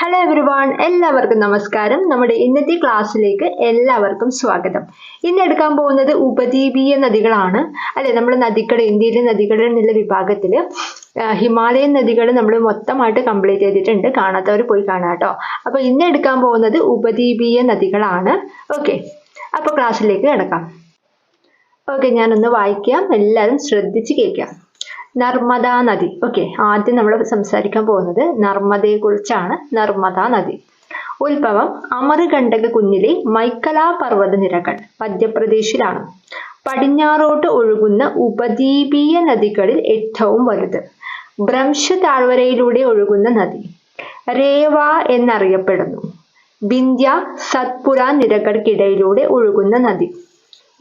Hello everyone, എല്ലാവർക്കും നമസ്കാരം. നമ്മുടെ ഇന്നത്തെ ക്ലാസ്സിലേക്ക് എല്ലാവർക്കും സ്വാഗതം. ഇന്ന് എടുക്കാൻ പോകുന്നത് ഉപദ്വീപീയ നദികളാണ് അല്ലെ. നമ്മൾ നദികൾ, ഇന്ത്യയിലെ നദികൾ എന്നുള്ള വിഭാഗത്തിൽ ഹിമാലയൻ നദികൾ നമ്മൾ മൊത്തമായിട്ട് കംപ്ലീറ്റ് ചെയ്തിട്ടുണ്ട്. കാണാത്തവർ പോയി കാണാം കേട്ടോ. അപ്പോൾ ഇന്ന് എടുക്കാൻ പോകുന്നത് ഉപദ്വീപീയ നദികളാണ്. ഓക്കെ, അപ്പോൾ ക്ലാസ്സിലേക്ക് കിടക്കാം. ഓക്കെ, ഞാനൊന്ന് വായിക്കാം, എല്ലാവരും ശ്രദ്ധിച്ച് കേൾക്കാം. നർമ്മദാ നദി. ഓക്കെ, ആദ്യം നമ്മൾ സംസാരിക്കാൻ പോകുന്നത് നർമ്മദയെ കുറിച്ചാണ്. നർമ്മദാ നദി ഉത്ഭവം അമർകണ്ടക കുന്നിലെ മൈക്കല പർവ്വത നിരകൾ മധ്യപ്രദേശിലാണ്. പടിഞ്ഞാറോട്ട് ഒഴുകുന്ന ഉപദ്വീപീയ നദികളിൽ ഏറ്റവും വലുത്. ഭ്രംശ് താഴ്വരയിലൂടെ ഒഴുകുന്ന നദി രേവ എന്നറിയപ്പെടുന്നു. വിന്ധ്യ സത്പുര നിരകൾക്കിടയിലൂടെ ഒഴുകുന്ന നദി.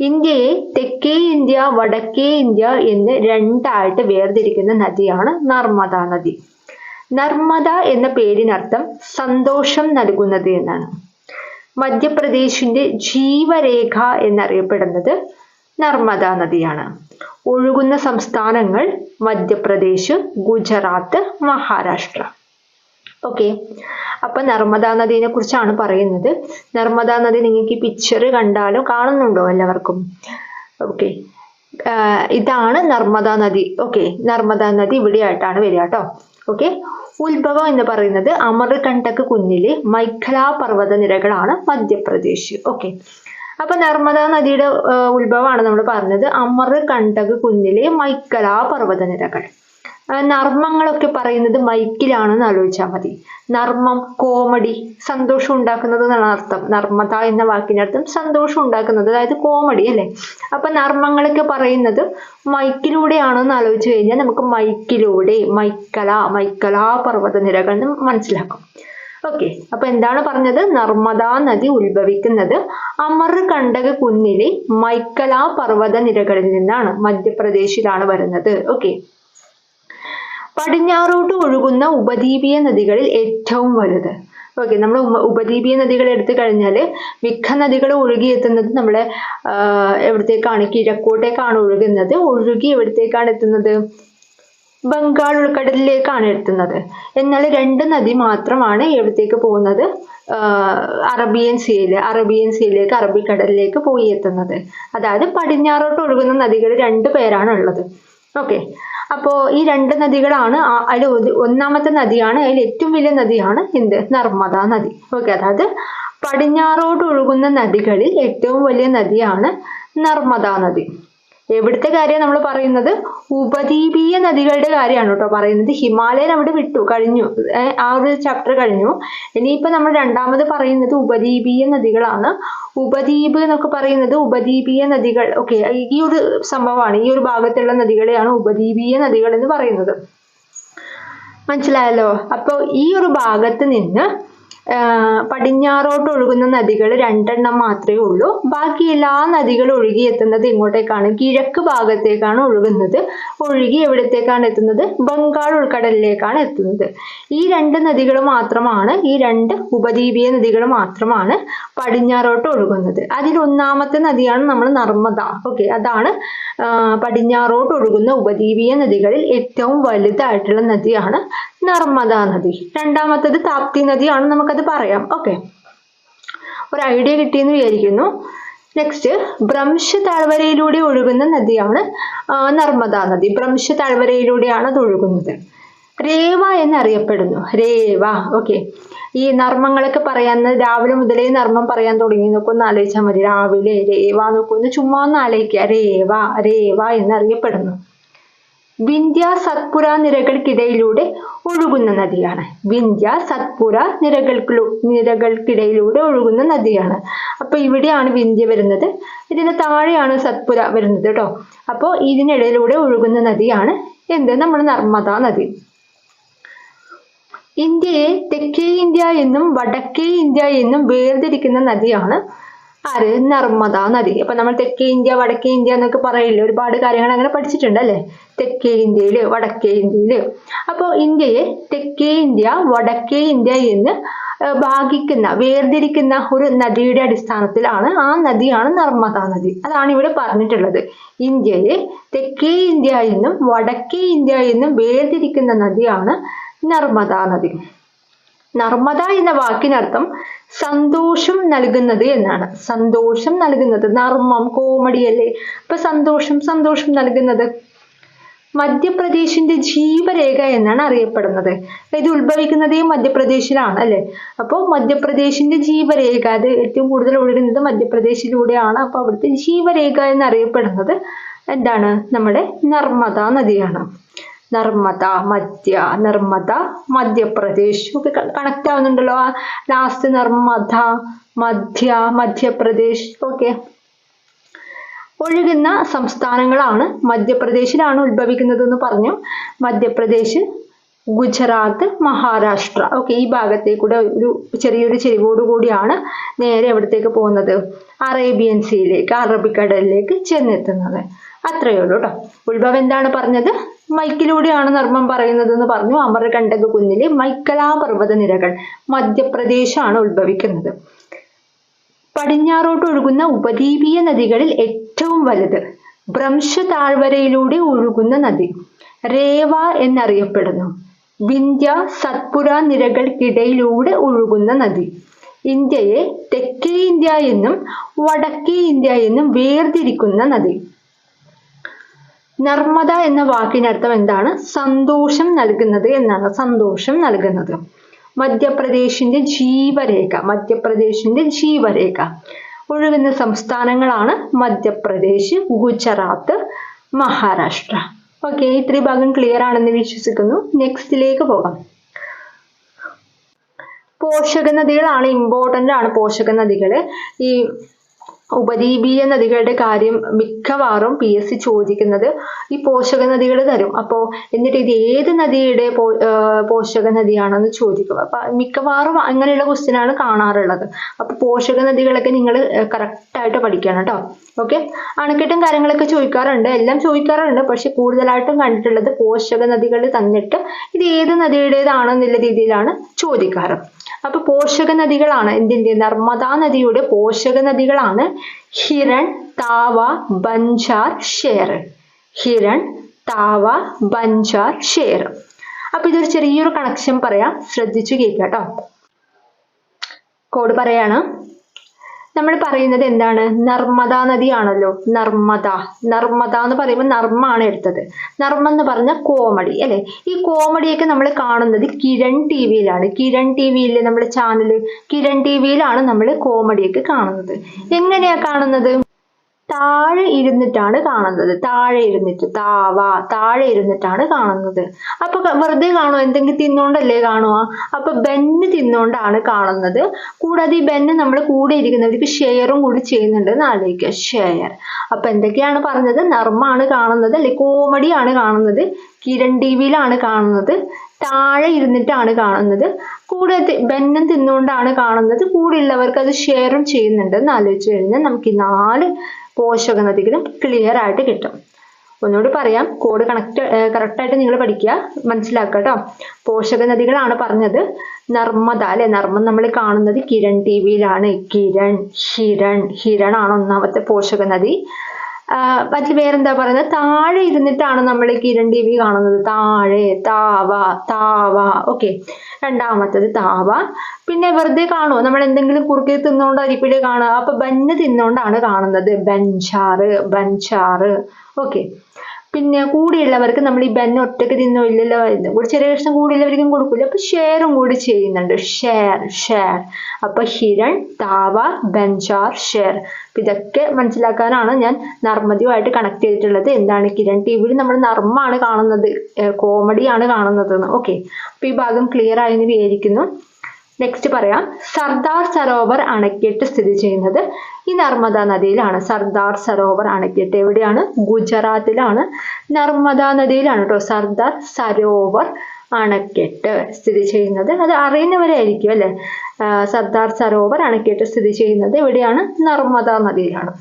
ഇന്ത്യയെ തെക്കേ ഇന്ത്യ, വടക്കേ ഇന്ത്യ എന്ന് രണ്ടായിട്ട് വേർതിരിക്കുന്ന നദിയാണ് നർമ്മദാ നദി. നർമ്മദ എന്ന പേരിനർത്ഥം സന്തോഷം നൽകുന്നത് എന്നാണ്. മധ്യപ്രദേശിന്റെ ജീവരേഖ എന്നറിയപ്പെടുന്നത് നർമ്മദാ നദിയാണ്. ഒഴുകുന്ന സംസ്ഥാനങ്ങൾ മധ്യപ്രദേശ്, ഗുജറാത്ത്, മഹാരാഷ്ട്ര. ഓക്കെ, അപ്പൊ നർമ്മദാ നദിയെ കുറിച്ചാണ് പറയുന്നത്. നർമ്മദാ നദി നിങ്ങൾക്ക് ഈ പിക്ചർ കണ്ടാലും കാണുന്നുണ്ടോ എല്ലാവർക്കും? ഓക്കെ, ഇതാണ് നർമ്മദാ നദി. ഓക്കെ, നർമ്മദാ നദി ഇവിടെയായിട്ടാണ് വരിക കേട്ടോ. ഓക്കെ, ഉത്ഭവം എന്ന് പറയുന്നത് അമർകണ്ടക് കുന്നിലെ മൈക്കല പർവ്വത നിരകളാണ് മധ്യപ്രദേശ്. ഓക്കെ, അപ്പൊ നർമ്മദാ നദിയുടെ ഉത്ഭവമാണ് നമ്മൾ പറഞ്ഞത്. അമർകണ്ടക് കുന്നിലെ മൈക്കല പർവ്വത നിരകൾ. നർമ്മങ്ങളൊക്കെ പറയുന്നത് മൈക്കിലാണെന്ന് ആലോചിച്ചാൽ മതി. നർമ്മം, കോമഡി, സന്തോഷം ഉണ്ടാക്കുന്നത് എന്നാണ് അർത്ഥം. നർമ്മദ എന്ന വാക്കിനർത്ഥം സന്തോഷം ഉണ്ടാക്കുന്നത്, അതായത് കോമഡി അല്ലേ. അപ്പൊ നർമ്മങ്ങളൊക്കെ പറയുന്നത് മൈക്കിലൂടെയാണെന്ന് ആലോചിച്ച് കഴിഞ്ഞാൽ നമുക്ക് മൈക്കിലൂടെ, മൈക്കല പർവ്വത നിരകൾ എന്ന് മനസ്സിലാക്കും. ഓക്കെ, അപ്പൊ എന്താണ് പറഞ്ഞത്? നർമ്മദാ നദി ഉത്ഭവിക്കുന്നത് അമർകണ്ടക് കുന്നിലെ മൈക്കല പർവ്വത നിരകളിൽ നിന്നാണ്. മധ്യപ്രദേശിലാണ് വരുന്നത്. ഓക്കെ, പടിഞ്ഞാറോട്ട് ഒഴുകുന്ന ഉപദ്വീപീയ നദികളിൽ ഏറ്റവും വലുത്. ഓക്കെ, നമ്മൾ ഉപദ്വീപീയ നദികൾ എടുത്തു കഴിഞ്ഞാൽ മിക്ക നദികൾ ഒഴുകിയെത്തുന്നത് നമ്മളെ എവിടത്തേക്കാണ്? കിഴക്കോട്ടേക്കാണ് ഒഴുകുന്നത്. ഒഴുകി എവിടത്തേക്കാണ് എത്തുന്നത്? ബംഗാൾ ഉൾക്കടലിലേക്കാണ് എത്തുന്നത്. എന്നാൽ രണ്ട് നദി മാത്രമാണ് എവിടത്തേക്ക് പോകുന്നത്? അറേബ്യൻ സീയിലേക്ക്, അറബിക്കടലിലേക്ക് പോയി എത്തുന്നത്. അതായത് പടിഞ്ഞാറോട്ട് ഒഴുകുന്ന നദികൾ രണ്ടു പേരാണ് ഉള്ളത്. ഓക്കെ, അപ്പോ ഈ രണ്ട് നദികളാണ്. അതിൽ ഒന്നാമത്തെ നദിയാണ്, അതിൽ ഏറ്റവും വലിയ നദിയാണ് എന്ത്? നർമ്മദാ നദി. ഓക്കെ, അതായത് പടിഞ്ഞാറോട്ട് ഒഴുകുന്ന നദികളിൽ ഏറ്റവും വലിയ നദിയാണ് നർമ്മദാ നദി. എവിടുത്തെ കാര്യം നമ്മൾ പറയുന്നത്? ഉപദ്വീപീയ നദികളുടെ കാര്യമാണ് കേട്ടോ പറയുന്നത്. ഹിമാലയൻ അവിടെ വിട്ടു കഴിഞ്ഞു, ആ ഒരു ചാപ്റ്റർ കഴിഞ്ഞു. ഇനിയിപ്പോ നമ്മൾ രണ്ടാമത് പറയുന്നത് ഉപദ്വീപീയ നദികളാണ്. ഉപദ്വീപ് എന്നൊക്കെ പറയുന്നത് ഉപദ്വീപീയ നദികൾ. ഓക്കെ, ഈ ഒരു സംഭവമാണ്, ഈ ഒരു ഭാഗത്തുള്ള നദികളെയാണ് ഉപദ്വീപീയ നദികൾ എന്ന് പറയുന്നത്. മനസ്സിലായല്ലോ? അപ്പൊ ഈ ഒരു ഭാഗത്ത് നിന്ന് പടിഞ്ഞാറോട്ട് ഒഴുകുന്ന നദികൾ രണ്ടെണ്ണം മാത്രമേ ഉള്ളൂ. ബാക്കി എല്ലാ നദികളും ഒഴുകിയെത്തുന്നത് ഇങ്ങോട്ടേക്കാണ്, കിഴക്ക് ഭാഗത്തേക്കാണ് ഒഴുകുന്നത്. ഒഴുകി എവിടത്തേക്കാണ് എത്തുന്നത്? ബംഗാൾ ഉൾക്കടലിലേക്കാണ് എത്തുന്നത്. ഈ രണ്ട് നദികൾ മാത്രമാണ്, ഈ രണ്ട് ഉപദ്വീപീയ നദികൾ മാത്രമാണ് പടിഞ്ഞാറോട്ട് ഒഴുകുന്നത്. അതിൽ ഒന്നാമത്തെ നദിയാണ് നമ്മൾ നർമ്മദ. ഓക്കെ, അതാണ് പടിഞ്ഞാറോട്ട് ഒഴുകുന്ന ഉപദ്വീപീയ നദികളിൽ ഏറ്റവും വലുതായിട്ടുള്ള നദിയാണ് നർമ്മദാ നദി. രണ്ടാമത്തത് താപ്തി നദിയാണ്, നമുക്കത് പറയാം. ഓക്കെ, ഒരു ഐഡിയ കിട്ടിയെന്ന് വിചാരിക്കുന്നു. നെക്സ്റ്റ്, ഭ്രംശ് താഴ്വരയിലൂടെ ഒഴുകുന്ന നദിയാണ് നർമ്മദാ നദി. ഭ്രംശ് താഴ്വരയിലൂടെയാണ് അത് ഒഴുകുന്നത്. രേവ എന്നറിയപ്പെടുന്നു. രേവ. ഓക്കെ, ഈ നർമ്മങ്ങളൊക്കെ പറയാൻ രാവിലെ മുതലേ നർമ്മം പറയാൻ തുടങ്ങി നോക്കൊന്ന് ആലോചിച്ചാൽ മതി. രാവിലെ രേവ നോക്കൊന്ന് ചുമ്മാ ഒന്ന് ആലോചിക്കുക. രേവ എന്നറിയപ്പെടുന്നു. വിന്ധ്യ സത്പുര നിരകൾക്കിടയിലൂടെ ഒഴുകുന്ന നദിയാണ്. വിന്ധ്യ സത്പുര നിരകൾക്കിടയിലൂടെ ഒഴുകുന്ന നദിയാണ്. അപ്പൊ ഇവിടെയാണ് വിന്ധ്യ വരുന്നത്, ഇതിന് താഴെയാണ് സത്പുര വരുന്നത് കേട്ടോ. അപ്പോൾ ഇതിനിടയിലൂടെ ഒഴുകുന്ന നദിയാണ് എന്ത്? നമ്മുടെ നർമ്മദാ നദി. ഇന്ത്യയെ തെക്കേ ഇന്ത്യ എന്നും വടക്കേ ഇന്ത്യ എന്നും വേർതിരിക്കുന്ന നദിയാണ് ആര്? നർമ്മദാ നദി. അപ്പൊ നമ്മൾ തെക്കേ ഇന്ത്യ, വടക്കേ ഇന്ത്യ എന്നൊക്കെ പറയില്ലേ, ഒരുപാട് കാര്യങ്ങൾ അങ്ങനെ പഠിച്ചിട്ടുണ്ട് അല്ലെ? തെക്കേ ഇന്ത്യയില്, വടക്കേ ഇന്ത്യയില്. അപ്പൊ ഇന്ത്യയെ തെക്കേ ഇന്ത്യ, വടക്കേ ഇന്ത്യ എന്ന് വേർതിരിക്കുന്ന ഒരു നദിയുടെ അടിസ്ഥാനത്തിലാണ്, ആ നദിയാണ് നർമ്മദാ നദി. അതാണ് ഇവിടെ പറഞ്ഞിട്ടുള്ളത്. ഇന്ത്യയെ തെക്കേ ഇന്ത്യ എന്നും വടക്കേ ഇന്ത്യ എന്നും വേർതിരിക്കുന്ന നദിയാണ് നർമ്മദാ നദി. നർമ്മദ എന്ന വാക്കിനർത്ഥം സന്തോഷം നൽകുന്നത് എന്നാണ്. സന്തോഷം നൽകുന്നത്, നർമ്മം കോമഡി അല്ലേ, അപ്പൊ സന്തോഷം നൽകുന്നത്. മധ്യപ്രദേശിന്റെ ജീവരേഖ എന്നാണ് അറിയപ്പെടുന്നത്. ഇത് ഉത്ഭവിക്കുന്നത് മധ്യപ്രദേശിലാണ് അല്ലെ. അപ്പോൾ മധ്യപ്രദേശിന്റെ ജീവരേഖ, അത് ഏറ്റവും കൂടുതൽ ഒഴുകുന്നത് മധ്യപ്രദേശിലൂടെയാണ്. അപ്പൊ അവിടുത്തെ ജീവരേഖ എന്നറിയപ്പെടുന്നത് എന്താണ്? നമ്മുടെ നർമ്മദ നദിയാണ്. നർമ്മദ മധ്യപ്രദേശ് ഒക്കെ കണക്ട് ആവുന്നുണ്ടല്ലോ. ലാസ്റ്റ് നർമ്മദ മധ്യപ്രദേശ്. ഓക്കെ, ഒഴുകുന്ന സംസ്ഥാനങ്ങളാണ്. മധ്യപ്രദേശിലാണ് ഉത്ഭവിക്കുന്നത് എന്ന് പറഞ്ഞു. മധ്യപ്രദേശ്, ഗുജറാത്ത്, മഹാരാഷ്ട്ര. ഓക്കെ, ഈ ഭാഗത്തേക്കൂടെ ഒരു ചെറിയൊരു ചെരിവോട് കൂടിയാണ് നേരെ എവിടത്തേക്ക് പോകുന്നത്? അറേബ്യൻ സീയിലേക്ക്, അറബിക്കടലിലേക്ക് ചെന്നെത്തുന്നത്. അത്രയേ ഉള്ളൂ കേട്ടോ. ഉത്ഭവം എന്താണ് പറഞ്ഞത്? മൈക്കിലൂടെയാണ് നർമ്മം പറയുന്നത് എന്ന് പറഞ്ഞു. അമർകണ്ടക കുന്നിലെ മൈക്കലാ പർവ്വത നിരകൾ, മധ്യപ്രദേശാണ് ഉത്ഭവിക്കുന്നത്. പടിഞ്ഞാറോട്ട് ഒഴുകുന്ന ഉപദ്വീപീയ നദികളിൽ ഏറ്റവും വലുത്, ഭ്രംശ താഴ്വരയിലൂടെ ഒഴുകുന്ന നദി, രേവ എന്നറിയപ്പെടുന്നു. വിന്ധ്യ സത്പുര നിരകൾക്കിടയിലൂടെ ഒഴുകുന്ന നദി. ഇന്ത്യയെ തെക്കേ ഇന്ത്യ എന്നും വടക്കേ ഇന്ത്യ എന്നും വേർതിരിക്കുന്ന നദി. നർമ്മദ എന്ന വാക്കിനർത്ഥം എന്താണ്? സന്തോഷം നൽകുന്നത് എന്നാണ്. സന്തോഷം നൽകുന്നത്. മധ്യപ്രദേശിന്റെ ജീവരേഖ ഒഴുകുന്ന സംസ്ഥാനങ്ങളാണ് മധ്യപ്രദേശ്, ഗുജറാത്ത്, മഹാരാഷ്ട്ര. ഓക്കെ, ഇത്രയും ഭാഗം ക്ലിയർ ആണെന്ന് വിശ്വസിക്കുന്നു. നെക്സ്റ്റിലേക്ക് പോകാം. പോഷക നദികളാണ്, ഇമ്പോർട്ടന്റ് ആണ് പോഷക നദികള്. ഈ ഉപദ്വീപീയ നദികളുടെ കാര്യം മിക്കവാറും PSC ചോദിക്കുന്നത് ഈ പോഷക നദികൾ തരും. അപ്പോൾ എന്നിട്ട് ഇത് ഏത് നദിയുടെ പോഷക നദിയാണെന്ന് ചോദിക്കും. അപ്പൊ മിക്കവാറും അങ്ങനെയുള്ള ക്വസ്റ്റ്യൻ ആണ് കാണാറുള്ളത്. അപ്പൊ പോഷക നദികളൊക്കെ നിങ്ങൾ കറക്റ്റ് ആയിട്ട് പഠിക്കണം കേട്ടോ. ഓക്കെ, അണക്കെട്ടും കാര്യങ്ങളൊക്കെ ചോദിക്കാറുണ്ട്, എല്ലാം ചോദിക്കാറുണ്ട്. പക്ഷെ കൂടുതലായിട്ടും കണ്ടിട്ടുള്ളത് പോഷക നദികൾ തന്നിട്ട് ഇത് ഏത് നദിയുടേതാണെന്നുള്ള രീതിയിലാണ് ചോദിക്കാറ്. അപ്പൊ പോഷക നദികളാണ് എന്തിന്റെ? നർമ്മദാ നദിയുടെ പോഷക നദികളാണ് ഹിരൺ, താവ, ബഞ്ചാർ, ഷേർ. ഹിരൺ, താവ, ബഞ്ചാർ, ഷേർ. അപ്പൊ ഇതൊരു ചെറിയൊരു കണക്ഷൻ പറയാം, ശ്രദ്ധിച്ചു കേൾക്കാട്ടോ. കോഡ് പറയാണ്. നമ്മൾ പറയുന്നത് എന്താണ്? നർമ്മദാ നദിയാണല്ലോ. നർമ്മദ എന്ന് പറയുമ്പോൾ നർമ്മാണ് എടുത്തത്. നർമ്മം എന്ന് പറഞ്ഞ കോമഡി അല്ലെ. ഈ കോമഡിയൊക്കെ നമ്മൾ കാണുന്നത് കിരൺ ടിവിയിലാണ്. കിരൺ ടിവിയിൽ നമ്മുടെ ചാനല് കിരൺ ടിവിയിലാണ് നമ്മൾ കോമഡിയൊക്കെ കാണുന്നത്. എങ്ങനെയാ കാണുന്നത്? താഴെ ഇരുന്നിട്ടാണ് കാണുന്നത്. താഴെ ഇരുന്നിട്ടാണ് കാണുന്നത്. അപ്പൊ വെറുതെ കാണുമോ? എന്തെങ്കിലും തിന്നോണ്ടല്ലേ കാണുക? അപ്പൊ ബെന്ന് തിന്നോണ്ടാണ് കാണുന്നത്. കൂടാതെ ഈ ബെന്ന് നമ്മൾ കൂടെ ഇരിക്കുന്നവർക്ക് ഷെയറും കൂടി ചെയ്യുന്നുണ്ട് എന്ന് ആലോചിക്കുക. ഷെയർ. അപ്പൊ എന്തൊക്കെയാണ് പറഞ്ഞത്? നർമ്മാണ് കാണുന്നത് അല്ലെ, കോമഡിയാണ് കാണുന്നത്, കിരൺ ടിവിയിലാണ് കാണുന്നത്, താഴെ ഇരുന്നിട്ടാണ് കാണുന്നത്, കൂടെ ബെന്നും തിന്നുകൊണ്ടാണ് കാണുന്നത്, കൂടെ ഉള്ളവർക്ക് അത് ഷെയറും ചെയ്യുന്നുണ്ട് എന്ന് ആലോചിച്ചു കഴിഞ്ഞാൽ നമുക്ക് ഈ 4 പോഷക നദികളും ക്ലിയർ ആയിട്ട് കിട്ടും. ഒന്നുകൂടി പറയാം, കോഡ് കറക്റ്റായിട്ട് നിങ്ങൾ പഠിക്കുക, മനസ്സിലാക്കുക കേട്ടോ. പോഷക നദികളാണ് പറഞ്ഞത്. നർമ്മദ അല്ലെ, നർമ്മം നമ്മൾ കാണുന്നത് കിരൺ ടിവിയിലാണ്. ഹിരൺ ആണ് ഒന്നാമത്തെ പോഷക നദി. അതിൽ വേറെന്താ പറയുന്നത്? താഴെ ഇരുന്നിട്ടാണ് നമ്മൾ കിരൺ ടിവി കാണുന്നത്. താഴെ, താവ. ഓക്കെ, രണ്ടാമത്തത് താവ. പിന്നെ വെറുതെ കാണുമോ? നമ്മൾ എന്തെങ്കിലും കുറുക്കി തിന്നോണ്ട് അരിപ്പിടെ കാണുക. അപ്പൊ ബന്ന് തിന്നോണ്ടാണ് കാണുന്നത്. ബഞ്ചാറ്. ഓക്കെ, പിന്നെ കൂടെയുള്ളവർക്ക് നമ്മൾ ഈ ബന്ന് ഒറ്റക്ക് തിന്നോ ഇല്ലല്ലോ, കൂടി ചെറിയ കഷ്ണം കൂടെയുള്ളവർക്കും കൊടുക്കില്ല. അപ്പൊ ഷെയറും കൂടി ചെയ്യുന്നുണ്ട്. ഷെയർ. അപ്പൊ ഹിരൺ, താവ, ബഞ്ചാർ, ഷെയർ. ഇതൊക്കെ മനസ്സിലാക്കാനാണ് ഞാൻ നർമ്മദയുമായിട്ട് കണക്ട് ചെയ്തിട്ടുള്ളത്. എന്താണ്? കിരൺ ടിവിയിൽ നമ്മൾ നർമ്മാണ് കാണുന്നത്, കോമഡിയാണ് കാണുന്നത്. ഓക്കെ, അപ്പൊ ഈ ഭാഗം ക്ലിയർ ആയെന്ന് വിചാരിക്കുന്നു. നെക്സ്റ്റ് പറയാം. സർദാർ സരോവർ അണക്കെട്ട് സ്ഥിതി ചെയ്യുന്നത് ഈ നർമ്മദാ നദിയിലാണ്. സർദാർ സരോവർ അണക്കെട്ട് എവിടെയാണ്? ഗുജറാത്തിലാണ്, നർമ്മദാ നദിയിലാണ് കേട്ടോ. സർദാർ സരോവർ അണക്കെട്ട് സ്ഥിതി ചെയ്യുന്നത്, അത് അറിയുന്നവരായിരിക്കും അല്ലെ. സർദാർ സരോവർ അണക്കെട്ട് സ്ഥിതി ചെയ്യുന്നത് എവിടെയാണ്? നർമ്മദാ നദിയിലാണ്.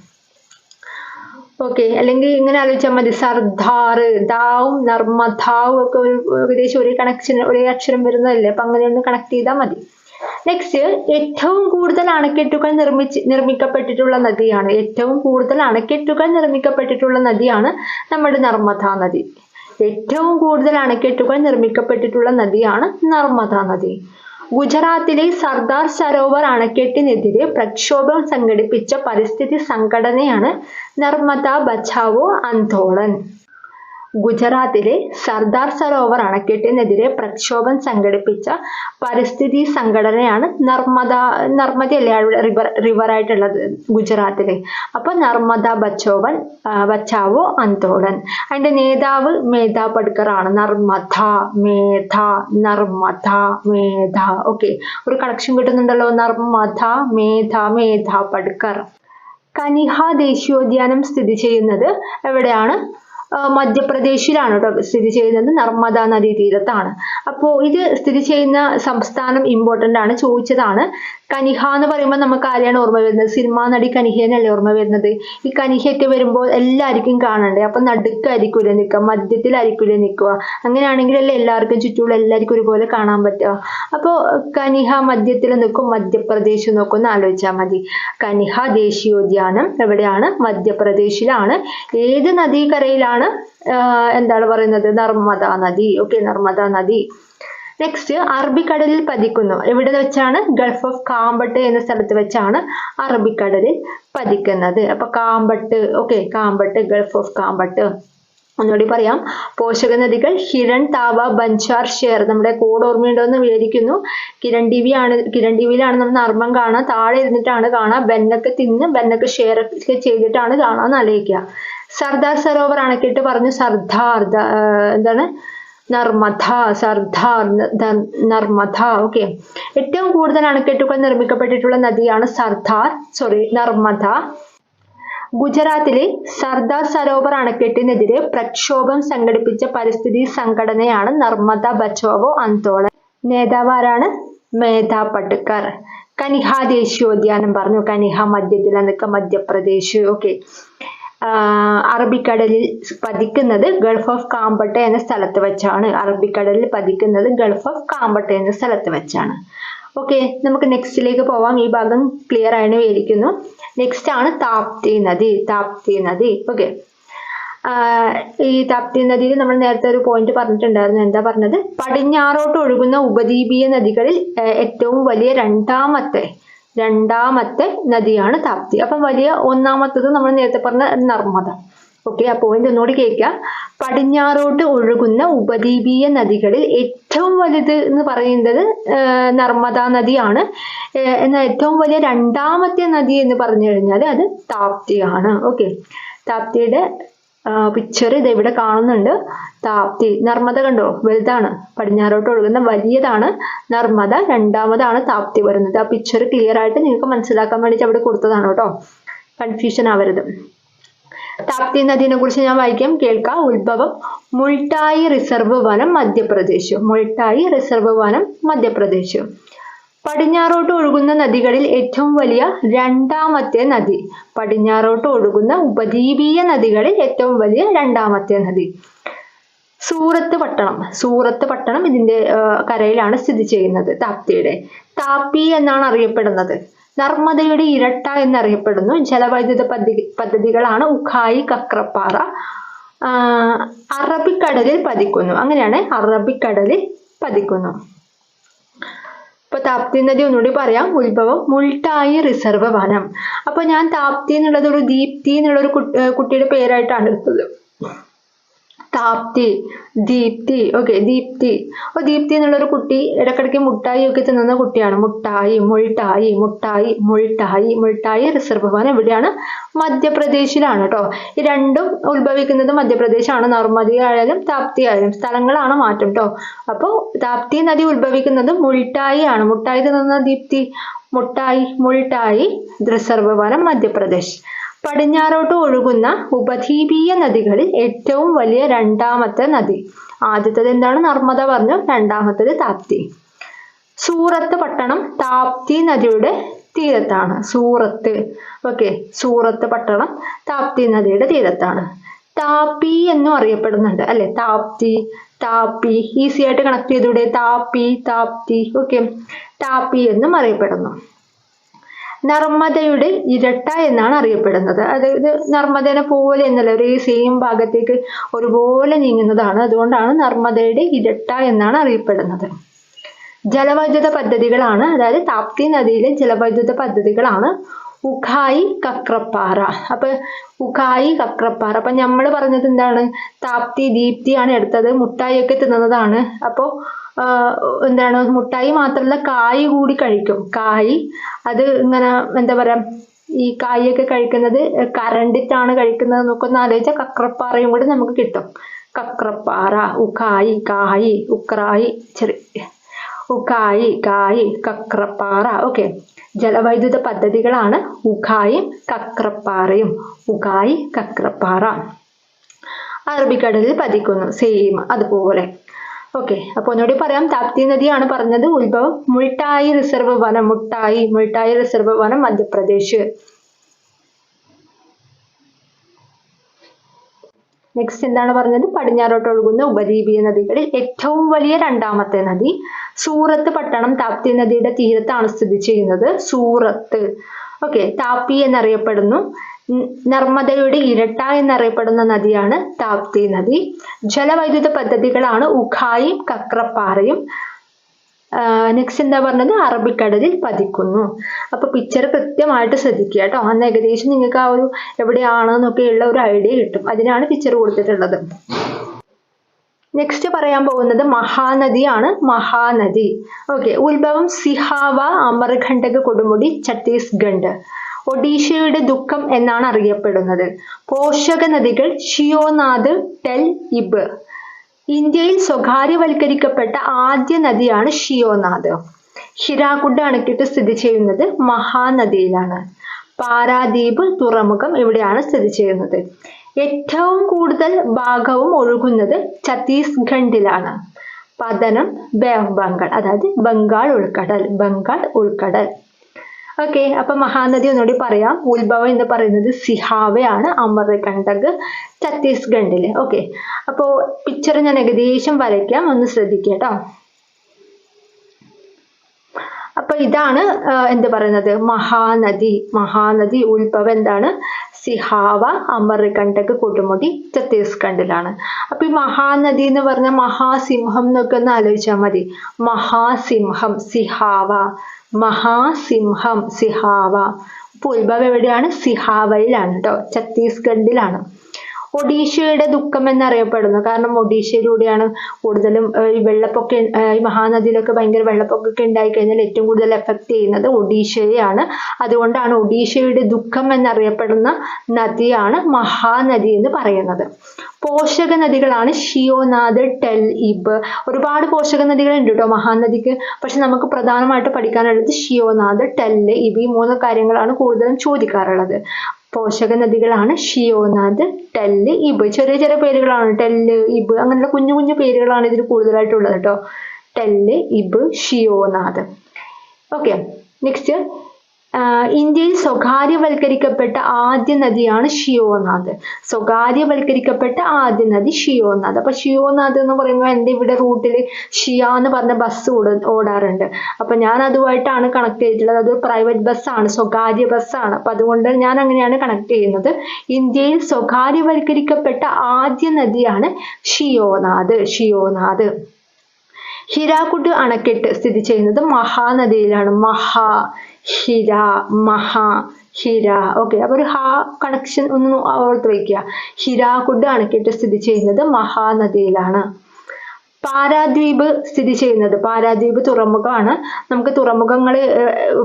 ഓക്കെ, അല്ലെങ്കിൽ ഇങ്ങനെ ആലോചിച്ചാൽ മതി. സർദാർ, ദാവും നർമ്മദാവും ഒക്കെ ഏകദേശം ഒരേ കണക്ഷൻ, ഒരേ അക്ഷരം വരുന്നതല്ലേ. അപ്പൊ അങ്ങനെ ഒന്ന് കണക്ട് ചെയ്താൽ മതി. നെക്സ്റ്റ്, ഏറ്റവും കൂടുതൽ അണക്കെട്ടുകൾ നിർമ്മിക്കപ്പെട്ടിട്ടുള്ള നദിയാണ്. ഏറ്റവും കൂടുതൽ അണക്കെട്ടുകൾ നിർമ്മിക്കപ്പെട്ടിട്ടുള്ള നദിയാണ് നമ്മുടെ നർമ്മദാ നദി. ഏറ്റവും കൂടുതൽ അണക്കെട്ടുകൾ നിർമ്മിക്കപ്പെട്ടിട്ടുള്ള നദിയാണ് നർമ്മദാ നദി. ഗുജറാത്തിലെ സർദാർ സരോവർ അണക്കെട്ടിനെതിരെ പ്രക്ഷോഭം സംഘടിപ്പിച്ച പരിസ്ഥിതി സംഘടനയാണ് നർമ്മദ ബച്ചാവോ ആന്തോളൻ. ഗുജറാത്തിലെ സർദാർ സരോവർ അണക്കെട്ടിനെതിരെ പ്രക്ഷോഭം സംഘടിപ്പിച്ച പരിസ്ഥിതി സംഘടനയാണ് നർമ്മദയല്ലേ റിവർ ആയിട്ടുള്ളത് ഗുജറാത്തില്. അപ്പൊ നർമ്മദ ബച്ചാവോ ആന്തോളൻ. അതിന്റെ നേതാവ് മേധ പട്കർ ആണ്. നർമ്മദ മേധ. ഓക്കെ, ഒരു കളക്ഷൻ കിട്ടുന്നുണ്ടല്ലോ. നർമ്മദ മേധ പട്കർ. കനിഹ ദേശീയോദ്യാനം സ്ഥിതി ചെയ്യുന്നത് എവിടെയാണ്? മധ്യപ്രദേശിലാണ് കേട്ടോ സ്ഥിതി ചെയ്യുന്നത്. നർമ്മദ നദീ തീരത്താണ്. അപ്പോൾ ഇത് സ്ഥിതി ചെയ്യുന്ന സംസ്ഥാനം ഇമ്പോർട്ടൻ്റ് ആണ്, ചോദിച്ചതാണ്. കനിഹ എന്ന് പറയുമ്പോൾ നമുക്ക് ആരെയാണ് ഓർമ്മ വരുന്നത്? സിനിമാ നടി കനിഹേനല്ലേ ഓർമ്മ വരുന്നത്? ഈ കനിഹയൊക്കെ വരുമ്പോൾ എല്ലാവർക്കും കാണണ്ടേ? അപ്പൊ നടുക്കായിരിക്കൂലേ നിൽക്കുക, മധ്യത്തിലായിരിക്കൂലേ നിൽക്കുക? അങ്ങനെയാണെങ്കിലല്ലേ എല്ലാവർക്കും ചുറ്റുമുള്ള എല്ലാവർക്കും ഒരുപോലെ കാണാൻ പറ്റുക. അപ്പോൾ കനിഹ മധ്യത്തിൽ നിൽക്കും, മധ്യപ്രദേശ് നോക്കും എന്ന് ആലോചിച്ചാൽ മതി. കനിഹ ദേശീയോദ്യാനം എവിടെയാണ്? മധ്യപ്രദേശിലാണ്. ഏത് നദീകരയിലാണ്? എന്താണ് പറയുന്നത്? നർമ്മദ നദി. ഓക്കെ, നർമ്മദ നദി. നെക്സ്റ്റ്, അറബിക്കടലിൽ പതിക്കുന്നു. എവിടെ വെച്ചാണ്? ഗൾഫ് ഓഫ് കാമ്പട്ട് എന്ന സ്ഥലത്ത് വെച്ചാണ് അറബിക്കടലിൽ പതിക്കുന്നത്. അപ്പൊ കാമ്പട്ട്, ഓക്കെ, കാമ്പട്ട്, ഗൾഫ് ഓഫ് കാമ്പട്ട്. ഒന്നുകൂടി പറയാം. പോഷക നദികൾ ഹിരൺ, താവ, ബൻചാർ, ഷേർ. നമ്മുടെ കോഡ് ഓർമ്മയുണ്ടോ എന്ന് വിചാരിക്കുന്നു. കിരൺ ടിവിയിലാണ് നമ്മൾ നർമ്മം കാണാൻ, താഴെ ഇരുന്നിട്ടാണ് കാണാൻ. ബെന്നൊക്കെ തിന്ന് ബെന്നൊക്കെ ഷെയർ ഒക്കെ ചെയ്തിട്ടാണ് കാണാൻ ആലോചിക്കുക. സർദാർ സരോവർ അണക്കെട്ട് പറഞ്ഞു. സർദാർ എന്താണ്? നർമ്മദ. ഓക്കെ, ഏറ്റവും കൂടുതൽ അണക്കെട്ടുകൾ നിർമ്മിക്കപ്പെട്ടിട്ടുള്ള നദിയാണ് നർമ്മദ. ഗുജറാത്തിലെ സർദാർ സരോവർ അണക്കെട്ടിനെതിരെ പ്രക്ഷോഭം സംഘടിപ്പിച്ച പരിസ്ഥിതി സംഘടനയാണ് നർമ്മദ ബച്ചാവോ ആന്തോളൻ. നേതാവ് ആരാണ്? മേധ പട്കർ. കനിഹ ദേശീയോദ്യാനം പറഞ്ഞു. കനിഹ മധ്യത്തിൽ നിൽക്കുക, മധ്യപ്രദേശ്. ഓക്കെ, അറബിക്കടലിൽ പതിക്കുന്നത് ഗൾഫ് ഓഫ് കാമ്പട്ട് എന്ന സ്ഥലത്ത് വെച്ചാണ്. അറബിക്കടലിൽ പതിക്കുന്നത് ഗൾഫ് ഓഫ് കാമ്പട്ട് എന്ന സ്ഥലത്ത് വെച്ചാണ്. ഓക്കെ, നമുക്ക് നെക്സ്റ്റിലേക്ക് പോവാം. ഈ ഭാഗം ക്ലിയർ ആയെന്ന് വിചാരിക്കുന്നു. നെക്സ്റ്റ് ആണ് താപ്തി നദി. ഓക്കെ, ഈ താപ്തി നദിയിൽ നമ്മൾ നേരത്തെ ഒരു പോയിന്റ് പറഞ്ഞിട്ടുണ്ടായിരുന്നു. എന്താ പറഞ്ഞത്? പടിഞ്ഞാറോട്ട് ഒഴുകുന്ന ഉപദ്വീപീയ നദികളിൽ ഏറ്റവും വലിയ രണ്ടാമത്തെ നദിയാണ് താപ്തി. അപ്പം വലിയ ഒന്നാമത്തത് നമ്മൾ നേരത്തെ പറഞ്ഞ നർമ്മദ. ഓക്കെ, ആ പോയിന്റ് ഒന്നുകൂടി കേൾക്കുക. പടിഞ്ഞാറോട്ട് ഒഴുകുന്ന ഉപദ്വീപീയ നദികളിൽ ഏറ്റവും വലുത് എന്ന് പറയുന്നത് നർമ്മദ നദിയാണ്. എന്നാൽ ഏറ്റവും വലിയ രണ്ടാമത്തെ നദി എന്ന് പറഞ്ഞു കഴിഞ്ഞാൽ അത് താപ്തിയാണ്. ഓക്കെ, താപ്തിയുടെ പിക്ചർ ഇത് ഇവിടെ കാണുന്നുണ്ട്. താപ്തി, നർമ്മദ കണ്ടോ, വലുതാണ്. പടിഞ്ഞാറോട്ട് ഒഴുകുന്ന വലിയതാണ് നർമ്മദ, രണ്ടാമതാണ് താപ്തി വരുന്നത്. ആ പിക്ചർ ക്ലിയർ ആയിട്ട് നിങ്ങൾക്ക് മനസ്സിലാക്കാൻ വേണ്ടിയിട്ട് അവിടെ കൊടുത്തതാണ് കേട്ടോ, കൺഫ്യൂഷൻ ആവരുത്. താപ്തി നദിയെ കുറിച്ച് ഞാൻ വായിക്കാം, കേൾക്കാം. ഉത്ഭവം മുൾട്ടായി റിസർവ് വനം, മധ്യപ്രദേശ്. പടിഞ്ഞാറോട്ട് ഒഴുകുന്ന നദികളിൽ ഏറ്റവും വലിയ രണ്ടാമത്തെ നദി. പടിഞ്ഞാറോട്ട് ഒഴുകുന്ന ഉപദ്വീപീയ നദികളിൽ ഏറ്റവും വലിയ രണ്ടാമത്തെ നദി. സൂറത്ത് പട്ടണം ഇതിന്റെ കരയിലാണ് സ്ഥിതി ചെയ്യുന്നത്. താപ്തിയുടെ താപ്പി എന്നാണ് അറിയപ്പെടുന്നത്. നർമ്മദയുടെ ഇരട്ട എന്നറിയപ്പെടുന്നു. ജലവൈദ്യുത പദ്ധതികളാണ് ഉഖായി, കക്രപ്പാറ. അറബിക്കടലിൽ പതിക്കുന്നു. അങ്ങനെയാണ്, അറബിക്കടലിൽ പതിക്കുന്നു. ഇപ്പൊ താപ്തി നദി ഒന്നുകൂടി പറയാം. ഉത്ഭവം മുൾട്ടായി റിസർവ് വനം. അപ്പൊ ഞാൻ താപ്തി എന്നുള്ളത് ഒരു ദീപ്തി എന്നുള്ള ഒരു കുട്ടിയുടെ പേരായിട്ടാണ് എടുത്തത്. ദീപ്തി. ഓക്കെ, ദീപ്തി എന്നുള്ള ഒരു കുട്ടി ഇടക്കിടയ്ക്ക് മുട്ടായി ഒക്കെ തിന്നുന്ന കുട്ടിയാണ്. മുൾട്ടായി റിസർവ് വനം എവിടെയാണ്? മധ്യപ്രദേശിലാണ് കേട്ടോ. ഈ രണ്ടും ഉത്ഭവിക്കുന്നത് മധ്യപ്രദേശാണ്. നർമ്മദ ആയാലും താപ്തി ആയാലും സ്ഥലങ്ങളാണ് മാറ്റം കേട്ടോ. അപ്പോൾ താപ്തി നദി ഉത്ഭവിക്കുന്നത് മുൾട്ടായി ആണ്. മുട്ടായി തിന്നുന്ന ദീപ്തി. മുൾട്ടായി റിസർവ് വനം, മധ്യപ്രദേശ്. പടിഞ്ഞാറോട്ട് ഒഴുകുന്ന ഉപദ്വീപീയ നദികളിൽ ഏറ്റവും വലിയ രണ്ടാമത്തെ നദി. ആദ്യത്തേത് എന്താണ്? നർമ്മദ പറഞ്ഞു. രണ്ടാമത്തേത് താപ്തി. സൂറത്ത് പട്ടണം താപ്തി നദിയുടെ തീരത്താണ്. സൂറത്ത് പട്ടണം താപ്തി നദിയുടെ തീരത്താണ്. താപ്പി എന്നും അറിയപ്പെടുന്നുണ്ട് അല്ലെ? താപ്പി ഈസി ആയിട്ട് കണക്ട് ചെയ്തൂടെ? താപ്തി. ഓക്കെ, താപ്പി എന്നും അറിയപ്പെടുന്നു. നർമ്മദയുടെ ഇരട്ട എന്നാണ് അറിയപ്പെടുന്നത്. അതായത് നർമ്മദനെ പോലെ എന്നല്ല, ഒരേ സെയിം ഭാഗത്തേക്ക് ഒരുപോലെ നീങ്ങുന്നതാണ്. അതുകൊണ്ടാണ് നർമ്മദയുടെ ഇരട്ട എന്നാണ് അറിയപ്പെടുന്നത്. ജലവൈദ്യുത പദ്ധതികളാണ്, അതായത് താപ്തി നദിയിലെ ജലവൈദ്യുത പദ്ധതികളാണ് ഉഖായി കക്രപ്പാറ. അപ്പൊ ഉഖായി കക്രപ്പാറ. അപ്പൊ നമ്മൾ പറഞ്ഞത് എന്താണ്, താപ്തി ദീപ്തിയാണ് എടുത്തത്, മുട്ടായി ഒക്കെ തിന്നുന്നതാണ്. അപ്പോ എന്താണ്, മുട്ടായി മാത്രമല്ല കായ് കൂടി കഴിക്കും. കായ് അത് ഇങ്ങനെ എന്താ പറയാ, ഈ കായൊക്കെ കഴിക്കുന്നത് കരണ്ടിട്ടാണ് കഴിക്കുന്നത് എന്നൊക്കെ ഒന്ന് ആലോചിച്ചാൽ കക്രപ്പാറയും കൂടി നമുക്ക് കിട്ടും. കക്രപ്പാറ, ഉഖായി, കായ്, ഉക്രായി, ഉഖായി, കായ്, കക്രപ്പാറ. ഓക്കെ, ജലവൈദ്യുത പദ്ധതികളാണ് ഉഖായും കക്രപ്പാറയും. ഉഖായി കക്രപ്പാറ. അറബിക്കടലിൽ പതിക്കുന്നു, സെയിം അതുപോലെ. ഓക്കെ, അപ്പൊ ഒന്നുകൂടി പറയാം. താപ്തി നദിയാണ് പറഞ്ഞത്. ഉത്ഭവം മുൾട്ടായി റിസർവ് വനം, മുൾട്ടായി റിസർവ് വനം മധ്യപ്രദേശ്. നെക്സ്റ്റ് എന്താണ് പറഞ്ഞത്, പടിഞ്ഞാറോട്ട് ഒഴുകുന്ന ഉപദ്വീപീയ നദികളിൽ ഏറ്റവും വലിയ രണ്ടാമത്തെ നദി സൂറത്ത് പട്ടണം താപ്തി നദിയുടെ തീരത്താണ് സ്ഥിതി ചെയ്യുന്നത്. സൂറത്ത്. ഓക്കെ, താപ്പി എന്നറിയപ്പെടുന്നു. നർമ്മദയുടെ ഇരട്ട എന്നറിയപ്പെടുന്ന നദിയാണ് താപ്തി നദി. ജലവൈദ്യുത പദ്ധതികളാണ് ഉഖായും കക്രപ്പാറയും. നെക്സ്റ്റ് എന്താ പറഞ്ഞത്, അറബിക്കടലിൽ പതിക്കുന്നു. അപ്പൊ പിക്ചർ കൃത്യമായിട്ട് ശ്രദ്ധിക്കുക കേട്ടോ. അന്ന് ഏകദേശം നിങ്ങൾക്ക് ആ ഒരു എവിടെയാണെന്നൊക്കെയുള്ള ഒരു ഐഡിയ കിട്ടും. അതിനാണ് പിക്ചർ കൊടുത്തിട്ടുള്ളത്. നെക്സ്റ്റ് പറയാൻ പോകുന്നത് മഹാനദിയാണ്. മഹാനദി. ഓക്കെ, ഉത്ഭവം സിഹാവ, അമർകണ്ടക്, കൊടുമുടി, ഛത്തീസ്ഗഡ്. ഒഡീഷയുടെ ദുഃഖം എന്നാണ് അറിയപ്പെടുന്നത്. പോഷക നദികൾ ഷിയോനാഥ്, ടെൽ ഇബ്. ഇന്ത്യയിൽ സ്വകാര്യവൽക്കരിക്കപ്പെട്ട ആദ്യ നദിയാണ് ഷിയോനാഥ്. ഹിരാക്കുഡ് അണക്കെട്ട് സ്ഥിതി ചെയ്യുന്നത് മഹാനദിയിലാണ്. പാരാദ്വീപ് തുറമുഖം ഇവിടെയാണ് സ്ഥിതി ചെയ്യുന്നത്. ഏറ്റവും കൂടുതൽ ഭാഗവും ഒഴുകുന്നത് ഛത്തീസ്ഗഡിലാണ്. പതനം ബേ ഓഫ് ബംഗാൾ, അതായത് ബംഗാൾ ഉൾക്കടൽ. ഓക്കെ, അപ്പൊ മഹാനദി ഒന്നുകൂടി പറയാം. ഉത്ഭവം എന്ന് പറയുന്നത് സിഹാവയാണ്, അമർകണ്ടക് ഛത്തീസ്ഗഡില്. ഓക്കെ, അപ്പോ പിക്ചർ ഞാൻ ഏകദേശം വരയ്ക്കാം, ഒന്ന് ശ്രദ്ധിക്കുക കേട്ടോ. അപ്പൊ ഇതാണ് എന്ത് പറയുന്നത്, മഹാനദി ഉത്ഭവം എന്താണ്, സിഹാവ, അമർകണ്ടക്, കൊടുമുടി, ഛത്തീസ്ഗഡിലാണ്. അപ്പൊ ഈ മഹാനദി എന്ന് പറഞ്ഞ മഹാസിംഹം എന്നൊക്കെ ഒന്ന് ആലോചിച്ചാൽ മതി. മഹാസിംഹം സിഹാവ, മഹാസിംഹം സിഹാവ. അപ്പൊ ഉത്ഭവം എവിടെയാണ്, സിഹാവയിലാണ് കേട്ടോ, ഛത്തീസ്ഗഡിലാണ്. ഒഡീഷയുടെ ദുഃഖം എന്നറിയപ്പെടുന്നു. കാരണം ഒഡീഷയിലൂടെയാണ് കൂടുതലും ഈ വെള്ളപ്പൊക്കം, ഈ മഹാനദിയിലൊക്കെ ഭയങ്കര വെള്ളപ്പൊക്കമൊക്കെ ഉണ്ടായി കഴിഞ്ഞാൽ ഏറ്റവും കൂടുതൽ എഫക്ട് ചെയ്യുന്നത് ഒഡീഷയെയാണ്. അതുകൊണ്ടാണ് ഒഡീഷയുടെ ദുഃഖം എന്നറിയപ്പെടുന്ന നദിയാണ് മഹാനദി എന്ന് പറയുന്നത്. പോഷക നദികളാണ് ഷിയോനാഥ്, ടെൽ ഇബ്. ഒരുപാട് പോഷക നദികൾ ഉണ്ട് കേട്ടോ മഹാനദിക്ക്. പക്ഷെ നമുക്ക് പ്രധാനമായിട്ട് പഠിക്കാനുള്ളത് ഷിയോനാഥ്, ടെൽ ഇബ്, ഈ 3 കാര്യങ്ങളാണ് കൂടുതലും ചോദിക്കാറുള്ളത്. പോഷക നദികളാണ് ഷിയോനാഥ്, ടെൽ ഇബ്. ചെറിയ ചെറിയ പേരുകളാണ്, ടെൽ ഇബ്, അങ്ങനെയുള്ള കുഞ്ഞു കുഞ്ഞു പേരുകളാണ് ഇതിൽ കൂടുതലായിട്ടുള്ളത് കേട്ടോ. ടെൽ ഇബ്, ഷിയോനാഥ്. ഓക്കെ, നെക്സ്റ്റ് ഇന്ത്യയിൽ സ്വകാര്യവൽക്കരിക്കപ്പെട്ട ആദ്യ നദിയാണ് ഷിയോനാഥ്. സ്വകാര്യവൽക്കരിക്കപ്പെട്ട ആദ്യ നദി ഷിയോനാഥ്. അപ്പൊ ഷിയോനാഥ് എന്ന് പറയുമ്പോൾ എൻ്റെ ഇവിടെ റൂട്ടിൽ ഷിയ എന്ന് പറഞ്ഞ ബസ് ഓടാറുണ്ട്. അപ്പൊ ഞാൻ അതുമായിട്ടാണ് കണക്ട് ചെയ്തിട്ടുള്ളത്. അത് പ്രൈവറ്റ് ബസ്സാണ്, സ്വകാര്യ ബസ്സാണ്. അപ്പൊ അതുകൊണ്ട് ഞാൻ അങ്ങനെയാണ് കണക്ട് ചെയ്യുന്നത്. ഇന്ത്യയിൽ സ്വകാര്യവൽക്കരിക്കപ്പെട്ട ആദ്യ നദിയാണ് ഷിയോനാഥ്. ഹിരാക്കുഡ് അണക്കെട്ട് സ്ഥിതി ചെയ്യുന്നത് മഹാനദിയിലാണ്. ഹിര. ഓക്കെ, അപ്പൊ ഒരു കണക്ഷൻ ഒന്ന് ഓർത്ത് വയ്ക്കുക. ഹിരാക്കുഡ് അണക്കെട്ട് സ്ഥിതി ചെയ്യുന്നത് മഹാനദിയിലാണ്. പാരാദ്വീപ് സ്ഥിതി ചെയ്യുന്നത്, പാരാദ്വീപ് തുറമുഖമാണ്. നമുക്ക് തുറമുഖങ്ങൾ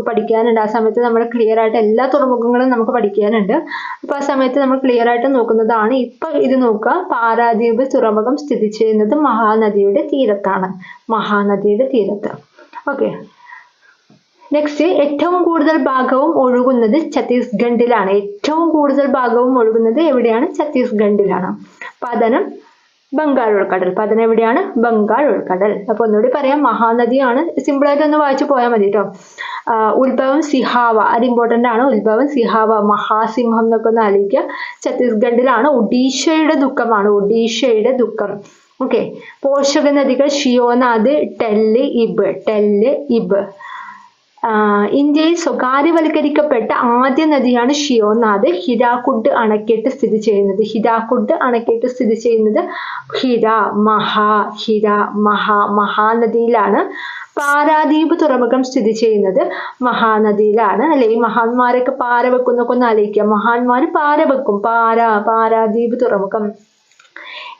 പഠിക്കാനുണ്ട്. ആ സമയത്ത് നമ്മൾ ക്ലിയർ ആയിട്ട് എല്ലാ തുറമുഖങ്ങളും നമുക്ക് പഠിക്കാനുണ്ട്. അപ്പൊ ആ സമയത്ത് നമ്മൾ ക്ലിയർ ആയിട്ട് നോക്കുന്നതാണ്. ഇപ്പൊ ഇത് നോക്കുക, പാരാദ്വീപ് തുറമുഖം സ്ഥിതി ചെയ്യുന്നത് മഹാനദിയുടെ തീരത്താണ്. ഓക്കെ, നെക്സ്റ്റ് ഏറ്റവും കൂടുതൽ ഭാഗവും ഒഴുകുന്നത് ഛത്തീസ്ഗഡിലാണ്. ഏറ്റവും കൂടുതൽ ഭാഗവും ഒഴുകുന്നത് എവിടെയാണ്, ഛത്തീസ്ഗഡിലാണ്. പതനം ബംഗാൾ ഉൾക്കടൽ. പതനം എവിടെയാണ്, ബംഗാൾ ഉൾക്കടൽ. അപ്പൊ ഒന്നുകൂടി പറയാം, മഹാനദിയാണ്. സിമ്പിൾ ആയിട്ട് ഒന്ന് വായിച്ചു പോയാൽ മതി കേട്ടോ. ഉത്ഭവം സിഹാവ, അത് ഇമ്പോർട്ടന്റ് ആണ്. ഉത്ഭവം സിഹാവ, മഹാസിംഹം എന്നൊക്കെ ഒന്ന് ആലോചിക്കുക. ഛത്തീസ്ഗഡിലാണ്. ഒഡീഷയുടെ ദുഃഖം. ഓക്കെ, പോഷക നദികൾ ഷിയോനാഥ്, ടെൽ ഇബ്. ഇന്ത്യയിൽ സ്വകാര്യവൽക്കരിക്കപ്പെട്ട ആദ്യ നദിയാണ് ഷിയോനാഥ്. ഹിരാക്കുഡ് അണക്കെട്ട് സ്ഥിതി ചെയ്യുന്നത് മഹാനദിയിലാണ്. പാരാദ്വീപ് തുറമുഖം സ്ഥിതി ചെയ്യുന്നത് മഹാനദിയിലാണ് അല്ലെ. ഈ മഹാന്മാരൊക്കെ പാര വെക്കുന്നൊക്കെ ഒന്ന് ആലോചിക്കുക. മഹാന്മാര് പാര വെക്കും. പാരാദ്വീപ് തുറമുഖം.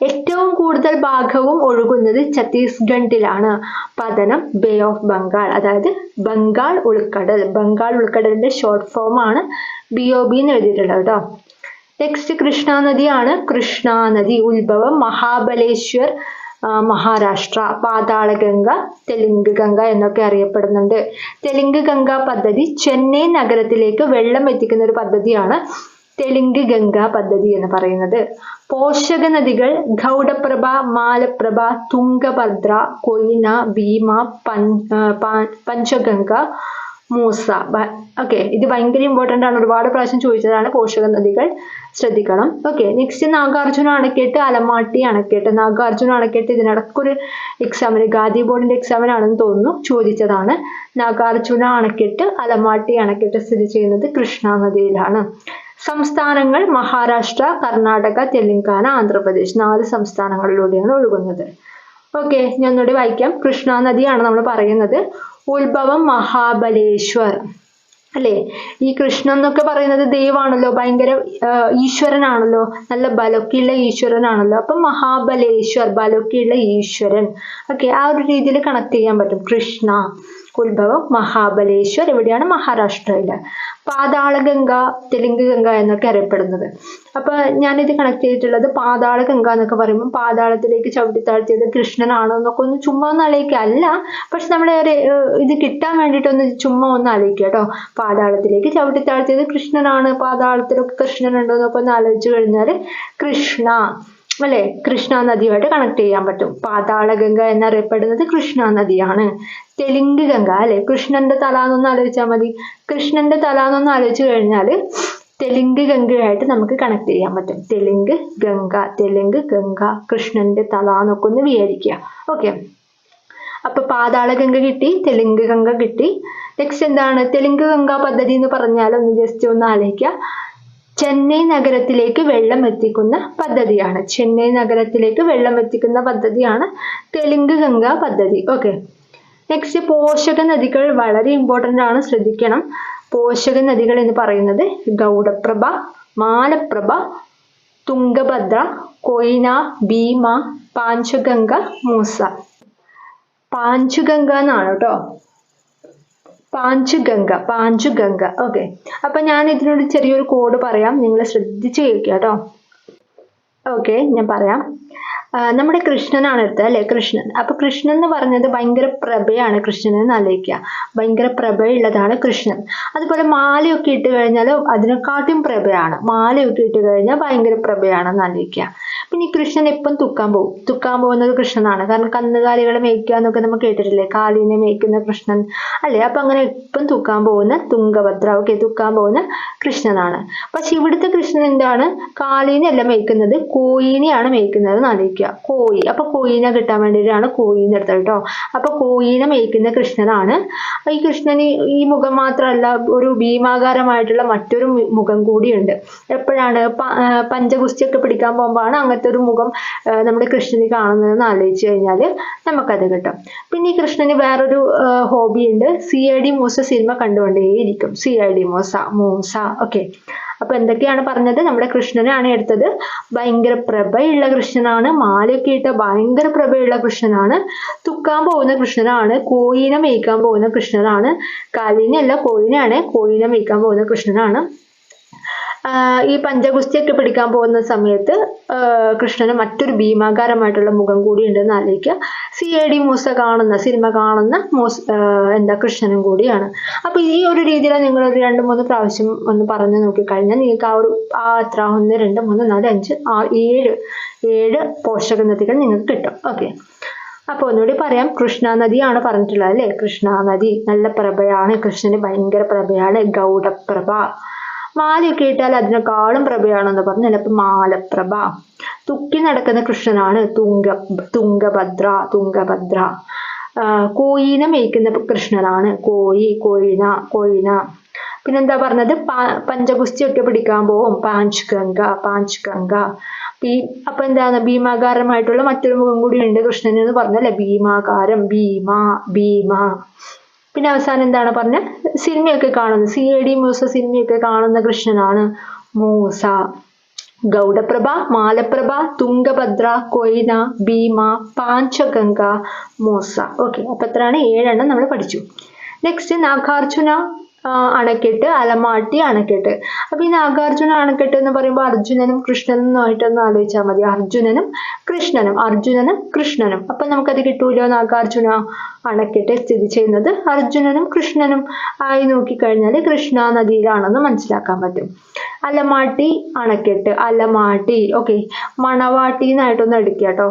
ഏറ്റവും കൂടുതൽ ഭാഗവും ഒഴുകുന്നത് ഛത്തീസ്ഗഡിലാണ്. പതനം ബേ ഓഫ് ബംഗാൾ, അതായത് ബംഗാൾ ഉൾക്കടൽ. ബംഗാൾ ഉൾക്കടലിന്റെ ഷോർട്ട് ഫോം ആണ് BOB എന്ന് എഴുതിയിട്ടുള്ളത് കേട്ടോ. നെക്സ്റ്റ് കൃഷ്ണ നദിയാണ്. കൃഷ്ണ നദി ഉത്ഭവം മഹാബലേശ്വർ, മഹാരാഷ്ട്ര. പാതാളഗംഗ, തെലുങ്ക് ഗംഗ എന്നൊക്കെ അറിയപ്പെടുന്നുണ്ട്. തെലുങ്ക് ഗംഗ പദ്ധതി ചെന്നൈ നഗരത്തിലേക്ക് വെള്ളം എത്തിക്കുന്ന ഒരു പദ്ധതിയാണ് തെലുങ്ക് ഗംഗ പദ്ധതി എന്ന് പറയുന്നത്. പോഷക നദികൾ ഗൗഡപ്രഭ, മാലപ്രഭ, തുംഗഭദ്ര, കൊയ്ന, ഭീമ, പഞ്ചഗംഗ, മൂസ. ഓക്കെ, ഇത് ഭയങ്കര ഇമ്പോർട്ടൻ്റ് ആണ്, ഒരുപാട് പ്രാവശ്യം ചോദിച്ചതാണ്. പോഷക നദികൾ ശ്രദ്ധിക്കണം. ഓക്കെ, നെക്സ്റ്റ് നാഗാർജുന അണക്കെട്ട്, അലമാട്ടി അണക്കെട്ട്. നാഗാർജുന അണക്കെട്ട് ഇതിനിടക്കൊരു എക്സാമിന്, ഗാന്ധി ബോർഡിന്റെ എക്സാമിനാണെന്ന് തോന്നുന്നു, ചോദിച്ചതാണ്. നാഗാർജുന അണക്കെട്ട്, അലമാട്ടി അണക്കെട്ട് സ്ഥിതി ചെയ്യുന്നത് കൃഷ്ണ നദിയിലാണ്. സംസ്ഥാനങ്ങൾ മഹാരാഷ്ട്ര, കർണാടക, തെലങ്കാന, ആന്ധ്രാപ്രദേശ്. 4 സംസ്ഥാനങ്ങളിലൂടെയാണ് ഒഴുകുന്നത്. ഓക്കെ, ഞാൻ ഒന്നുകൂടി വായിക്കാം. കൃഷ്ണ നദിയാണ് നമ്മൾ പറയുന്നത്. ഉത്ഭവം മഹാബലേശ്വർ അല്ലെ. ഈ കൃഷ്ണൻ എന്നൊക്കെ പറയുന്നത് ദൈവമാണല്ലോ, ഭയങ്കര ഈശ്വരനാണല്ലോ, നല്ല ബലൊക്കെയുള്ള ഈശ്വരനാണല്ലോ. അപ്പൊ മഹാബലേശ്വർ, ബലൊക്കെയുള്ള ഈശ്വരൻ. ഓക്കെ, ആ ഒരു രീതിയിൽ കണക്ട് ചെയ്യാൻ പറ്റും. കൃഷ്ണ ഉത്ഭവം മഹാബലേശ്വർ, എവിടെയാണ്? മഹാരാഷ്ട്രയില്. പാതാളഗംഗ, തെലുങ്ക് ഗംഗ എന്നൊക്കെ അറിയപ്പെടുന്നത്. അപ്പൊ ഞാനിത് കണക്ട് ചെയ്തിട്ടുള്ളത് പാതാളഗംഗ എന്നൊക്കെ പറയുമ്പോൾ പാതാളത്തിലേക്ക് ചവിട്ടിത്താഴ്ത്തിയത് കൃഷ്ണനാണോ എന്നൊക്കെ ഒന്ന് ചുമ്മാ ഒന്ന് ആലോചിക്കുക. അല്ല, പക്ഷെ നമ്മളെ ഇത് കിട്ടാൻ വേണ്ടിയിട്ടൊന്ന് ചുമ്മാ ഒന്ന് ആലോചിക്കുക കേട്ടോ. പാതാളത്തിലേക്ക് ചവിട്ടിത്താഴ്ത്തിയത് കൃഷ്ണനാണ്, പാതാളത്തിലൊക്കെ കൃഷ്ണനുണ്ടോ എന്നൊക്കെ ഒന്ന് ആലോചിച്ചു കഴിഞ്ഞാൽ കൃഷ്ണ അല്ലെ, കൃഷ്ണ നദിയുമായിട്ട് കണക്ട് ചെയ്യാൻ പറ്റും. പാതാളഗംഗ എന്നറിയപ്പെടുന്നത് കൃഷ്ണ നദിയാണ്. തെലുങ്ക് ഗംഗ അല്ലെ, കൃഷ്ണന്റെ തല എന്നൊന്ന് ആലോചിച്ചാൽ മതി. കൃഷ്ണന്റെ തല എന്നൊന്ന് ആലോചിച്ചു കഴിഞ്ഞാൽ തെലുങ്ക് ഗംഗയായിട്ട് നമുക്ക് കണക്ട് ചെയ്യാൻ പറ്റും. തെലുങ്ക് ഗംഗ, കൃഷ്ണന്റെ തല എന്നൊക്കെ ഒന്ന് വിചാരിക്കുക. ഓക്കെ, അപ്പൊ പാതാളഗംഗ കിട്ടി, തെലുങ്ക് ഗംഗ കിട്ടി. നെക്സ്റ്റ് എന്താണ്? തെലുങ്ക് ഗംഗ പദ്ധതി എന്ന് പറഞ്ഞാൽ ഒന്ന് ജസ്റ്റ് ഒന്ന് ആലോചിക്കുക. ചെന്നൈ നഗരത്തിലേക്ക് വെള്ളം എത്തിക്കുന്ന പദ്ധതിയാണ്. ചെന്നൈ നഗരത്തിലേക്ക് വെള്ളം എത്തിക്കുന്ന പദ്ധതിയാണ് തെലുങ്ക് ഗംഗ പദ്ധതി. ഓക്കെ, നെക്സ്റ്റ് പോഷക നദികൾ വളരെ ഇമ്പോർട്ടൻ്റ് ആണ്, ശ്രദ്ധിക്കണം. പോഷക നദികൾ എന്ന് പറയുന്നത് ഗൗഡപ്രഭ, മാലപ്രഭ, തുംഗഭദ്ര, കൊയ്ന, ഭീമ, പാഞ്ചഗംഗ, മൂസ. പാഞ്ചുഗംഗ എന്നാണ് കേട്ടോ, പാഞ്ചുഗംഗ. ഓക്കെ, അപ്പൊ ഞാൻ ഇതിനോട് ചെറിയൊരു കോഡ് പറയാം, നിങ്ങൾ ശ്രദ്ധിച്ച് കേൾക്കുക കേട്ടോ. ഓക്കെ, ഞാൻ പറയാം. നമ്മുടെ കൃഷ്ണനാണ് എടുത്തത് അല്ലെ, കൃഷ്ണൻ. അപ്പൊ കൃഷ്ണൻ എന്ന് പറഞ്ഞത് ഭയങ്കര പ്രഭയാണ്. കൃഷ്ണൻ എന്ന് ആലോചിക്കുക, ഭയങ്കര പ്രഭയുള്ളതാണ് കൃഷ്ണൻ. അതുപോലെ മാലയൊക്കെ ഇട്ട് കഴിഞ്ഞാൽ അതിനെക്കാട്ടും പ്രഭയാണ്. മാലയൊക്കെ ഇട്ട് കഴിഞ്ഞാൽ ഭയങ്കര പ്രഭയാണെന്ന് ആലോചിക്കുക. പിന്നെ ഈ കൃഷ്ണൻ എപ്പം തുക്കാൻ പോകുന്നത് കൃഷ്ണനാണ്. കാരണം കന്നുകാലികളെ മേയ്ക്കുക എന്നൊക്കെ നമ്മൾ കേട്ടിട്ടില്ലേ, കാലിനെ മേയ്ക്കുന്ന കൃഷ്ണൻ അല്ലെ. അപ്പൊ അങ്ങനെ എപ്പം തുക്കാൻ പോകുന്ന തുംഗഭദ്ര. ഓക്കെ, തുക്കാൻ പോകുന്ന കൃഷ്ണനാണ്. പക്ഷെ ഇവിടുത്തെ കൃഷ്ണൻ എന്താണ്? കാലിനെയല്ല മേയ്ക്കുന്നത്, കോയിനെയാണ് മേയ്ക്കുന്നത് എന്ന് ആലോചിക്കുക. കോയി, അപ്പൊ കോയിനെ കിട്ടാൻ വേണ്ടിയിട്ടാണ് കോയിന്ന് എടുത്തത് കേട്ടോ. അപ്പൊ കോയിനെ മേയ്ക്കുന്ന കൃഷ്ണനാണ്. ഈ കൃഷ്ണന് ഈ മുഖം മാത്രമല്ല, ഒരു ഭീമാകാരമായിട്ടുള്ള മറ്റൊരു മുഖം കൂടിയുണ്ട്. എപ്പോഴാണ്? പഞ്ചഗുസ്തിയൊക്കെ പിടിക്കാൻ പോകുമ്പോഴാണ് അങ്ങനത്തെ ഒരു മുഖം നമ്മുടെ കൃഷ്ണന് കാണുന്നതെന്ന് ആലോചിച്ചു കഴിഞ്ഞാൽ നമുക്കത് കിട്ടും. പിന്നെ ഈ കൃഷ്ണന് വേറൊരു ഹോബി ഉണ്ട്, CID മൂസ സിനിമ കണ്ടുകൊണ്ടേയിരിക്കും. CID മൂസ. ഓക്കെ, അപ്പൊ എന്തൊക്കെയാണ് പറഞ്ഞത്? നമ്മുടെ കൃഷ്ണനാണ് എടുത്തത്. ഭയങ്കര പ്രഭയുള്ള കൃഷ്ണനാണ്. മാലയൊക്കെ ഇട്ട ഭയങ്കര പ്രഭയുള്ള കൃഷ്ണനാണ്. തുക്കാൻ പോകുന്ന കൃഷ്ണനാണ്. കോയിനെ മേയ്ക്കാൻ പോകുന്ന കൃഷ്ണനാണ്. കാലിനെയല്ല, കോയിനെയാണ്. കോയിനെ മേയ്ക്കാൻ പോകുന്ന കൃഷ്ണനാണ്. ഈ പഞ്ചഗുസ്തിയൊക്കെ പിടിക്കാൻ പോകുന്ന സമയത്ത് കൃഷ്ണന് മറ്റൊരു ഭീമാകാരമായിട്ടുള്ള മുഖം കൂടി ഉണ്ടെന്ന് ആലോചിക്കുക. CID മൂസ സിനിമ കാണുന്ന കൃഷ്ണനും കൂടിയാണ്. അപ്പൊ ഈ ഒരു രീതിയിൽ നിങ്ങൾ ഒരു 2-3 പ്രാവശ്യം ഒന്ന് പറഞ്ഞു നോക്കിക്കഴിഞ്ഞാൽ നിങ്ങൾക്ക് എത്ര 1 2 3 4 5 6 7 പോഷക നദികൾ നിങ്ങൾക്ക് കിട്ടും. ഓക്കെ, അപ്പൊ ഒന്നുകൂടി പറയാം. കൃഷ്ണ നദിയാണ് പറഞ്ഞിട്ടുള്ളത് അല്ലെ. കൃഷ്ണ നദി നല്ല പ്രഭയാണ്, കൃഷ്ണന് ഭയങ്കര പ്രഭയാണ്. ഗൗഡപ്രഭ. മാലയൊക്കെ ഇട്ടാൽ അതിനേക്കാളും പ്രഭയാണെന്ന് പറഞ്ഞാൽ അപ്പൊ മാലപ്രഭ. തുക്കി നടക്കുന്ന കൃഷ്ണനാണ് തുംഗഭദ്ര. കോയിനെ മേയ്ക്കുന്ന കൃഷ്ണനാണ് കോയിന. പിന്നെന്താ പറഞ്ഞത്? പഞ്ചഗുസ്തിയൊക്കെ പിടിക്കാൻ പോവും, പാഞ്ച് ഗംഗ. ഈ അപ്പൊ എന്താണ് ഭീമാകാരമായിട്ടുള്ള മറ്റൊരു മുഖം കൂടി ഉണ്ട് കൃഷ്ണൻ എന്ന് പറഞ്ഞല്ലേ, ഭീമാകാരം, ഭീമ, ഭീമ. പിന്നെ അവസാനം എന്താണ് പറഞ്ഞ, സിനിമയൊക്കെ കാണുന്ന CID മൂസ സിനിമയൊക്കെ കാണുന്ന കൃഷ്ണനാണ് മൂസ. ഗൗഡപ്രഭ, മാലപ്രഭ, തുംഗഭദ്ര, കൊയ്ന, ഭീമ, പാഞ്ചഗംഗ, മൂസ. ഓക്കെ, അപ്പൊ എത്രയാണ്? 7 നമ്മൾ പഠിച്ചു. നെക്സ്റ്റ് നാഗാർജുന അണക്കെട്ട്, അലമാട്ടി അണക്കെട്ട്. അപ്പൊ ഈ നാഗാർജുന അണക്കെട്ട് എന്ന് പറയുമ്പോൾ അർജുനനും കൃഷ്ണനും ആയിട്ടൊന്ന് ആലോചിച്ചാൽ മതി. അർജുനനും കൃഷ്ണനും. അപ്പൊ നമുക്കത് കിട്ടൂലോ. നാഗാർജുന അണക്കെട്ട് സ്ഥിതി ചെയ്യുന്നത് അർജുനനും കൃഷ്ണനും ആയി നോക്കിക്കഴിഞ്ഞാൽ കൃഷ്ണ നദിയിലാണെന്ന് മനസ്സിലാക്കാൻ പറ്റും. അലമാട്ടി അണക്കെട്ട്, അലമാട്ടി. ഓക്കെ, മണവാട്ടി എന്നായിട്ടൊന്ന് എടുക്കുക കേട്ടോ.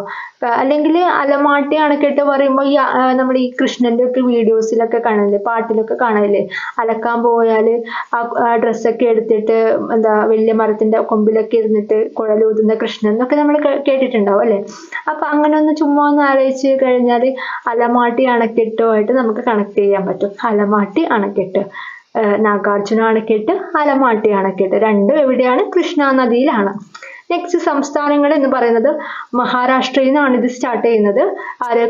അല്ലെങ്കിൽ അലമാട്ടി അണക്കെട്ട് പറയുമ്പോൾ ഈ നമ്മൾ ഈ കൃഷ്ണന്റെ ഒക്കെ വീഡിയോസിലൊക്കെ കാണാനില്ലേ, പാട്ടിലൊക്കെ കാണാനില്ലേ, അലക്കാൻ പോയാല് ആ ഡ്രസ്സൊക്കെ എടുത്തിട്ട് എന്താ വലിയ മരത്തിന്റെ കൊമ്പിലൊക്കെ ഇരുന്നിട്ട് കുഴലൂതുന്ന കൃഷ്ണൻ എന്നൊക്കെ നമ്മൾ കേട്ടിട്ടുണ്ടാവും അല്ലെ. അപ്പൊ അങ്ങനെ ഒന്ന് ചുമ്മാ ഒന്ന് ആലോചിച്ച് കഴിഞ്ഞാൽ അലമാട്ടി അണക്കെട്ടുമായിട്ട് നമുക്ക് കണക്ട് ചെയ്യാൻ പറ്റും. അലമാട്ടി അണക്കെട്ട്, നാഗാർജുന അണക്കെട്ട്, അലമാട്ടി അണക്കെട്ട്, രണ്ടും എവിടെയാണ്? കൃഷ്ണ നദിയിലാണ്. നെക്സ്റ്റ് സംസ്ഥാനങ്ങൾ എന്ന് പറയുന്നത് മഹാരാഷ്ട്രയിൽ നിന്നാണ് ഇത് സ്റ്റാർട്ട് ചെയ്യുന്നത്.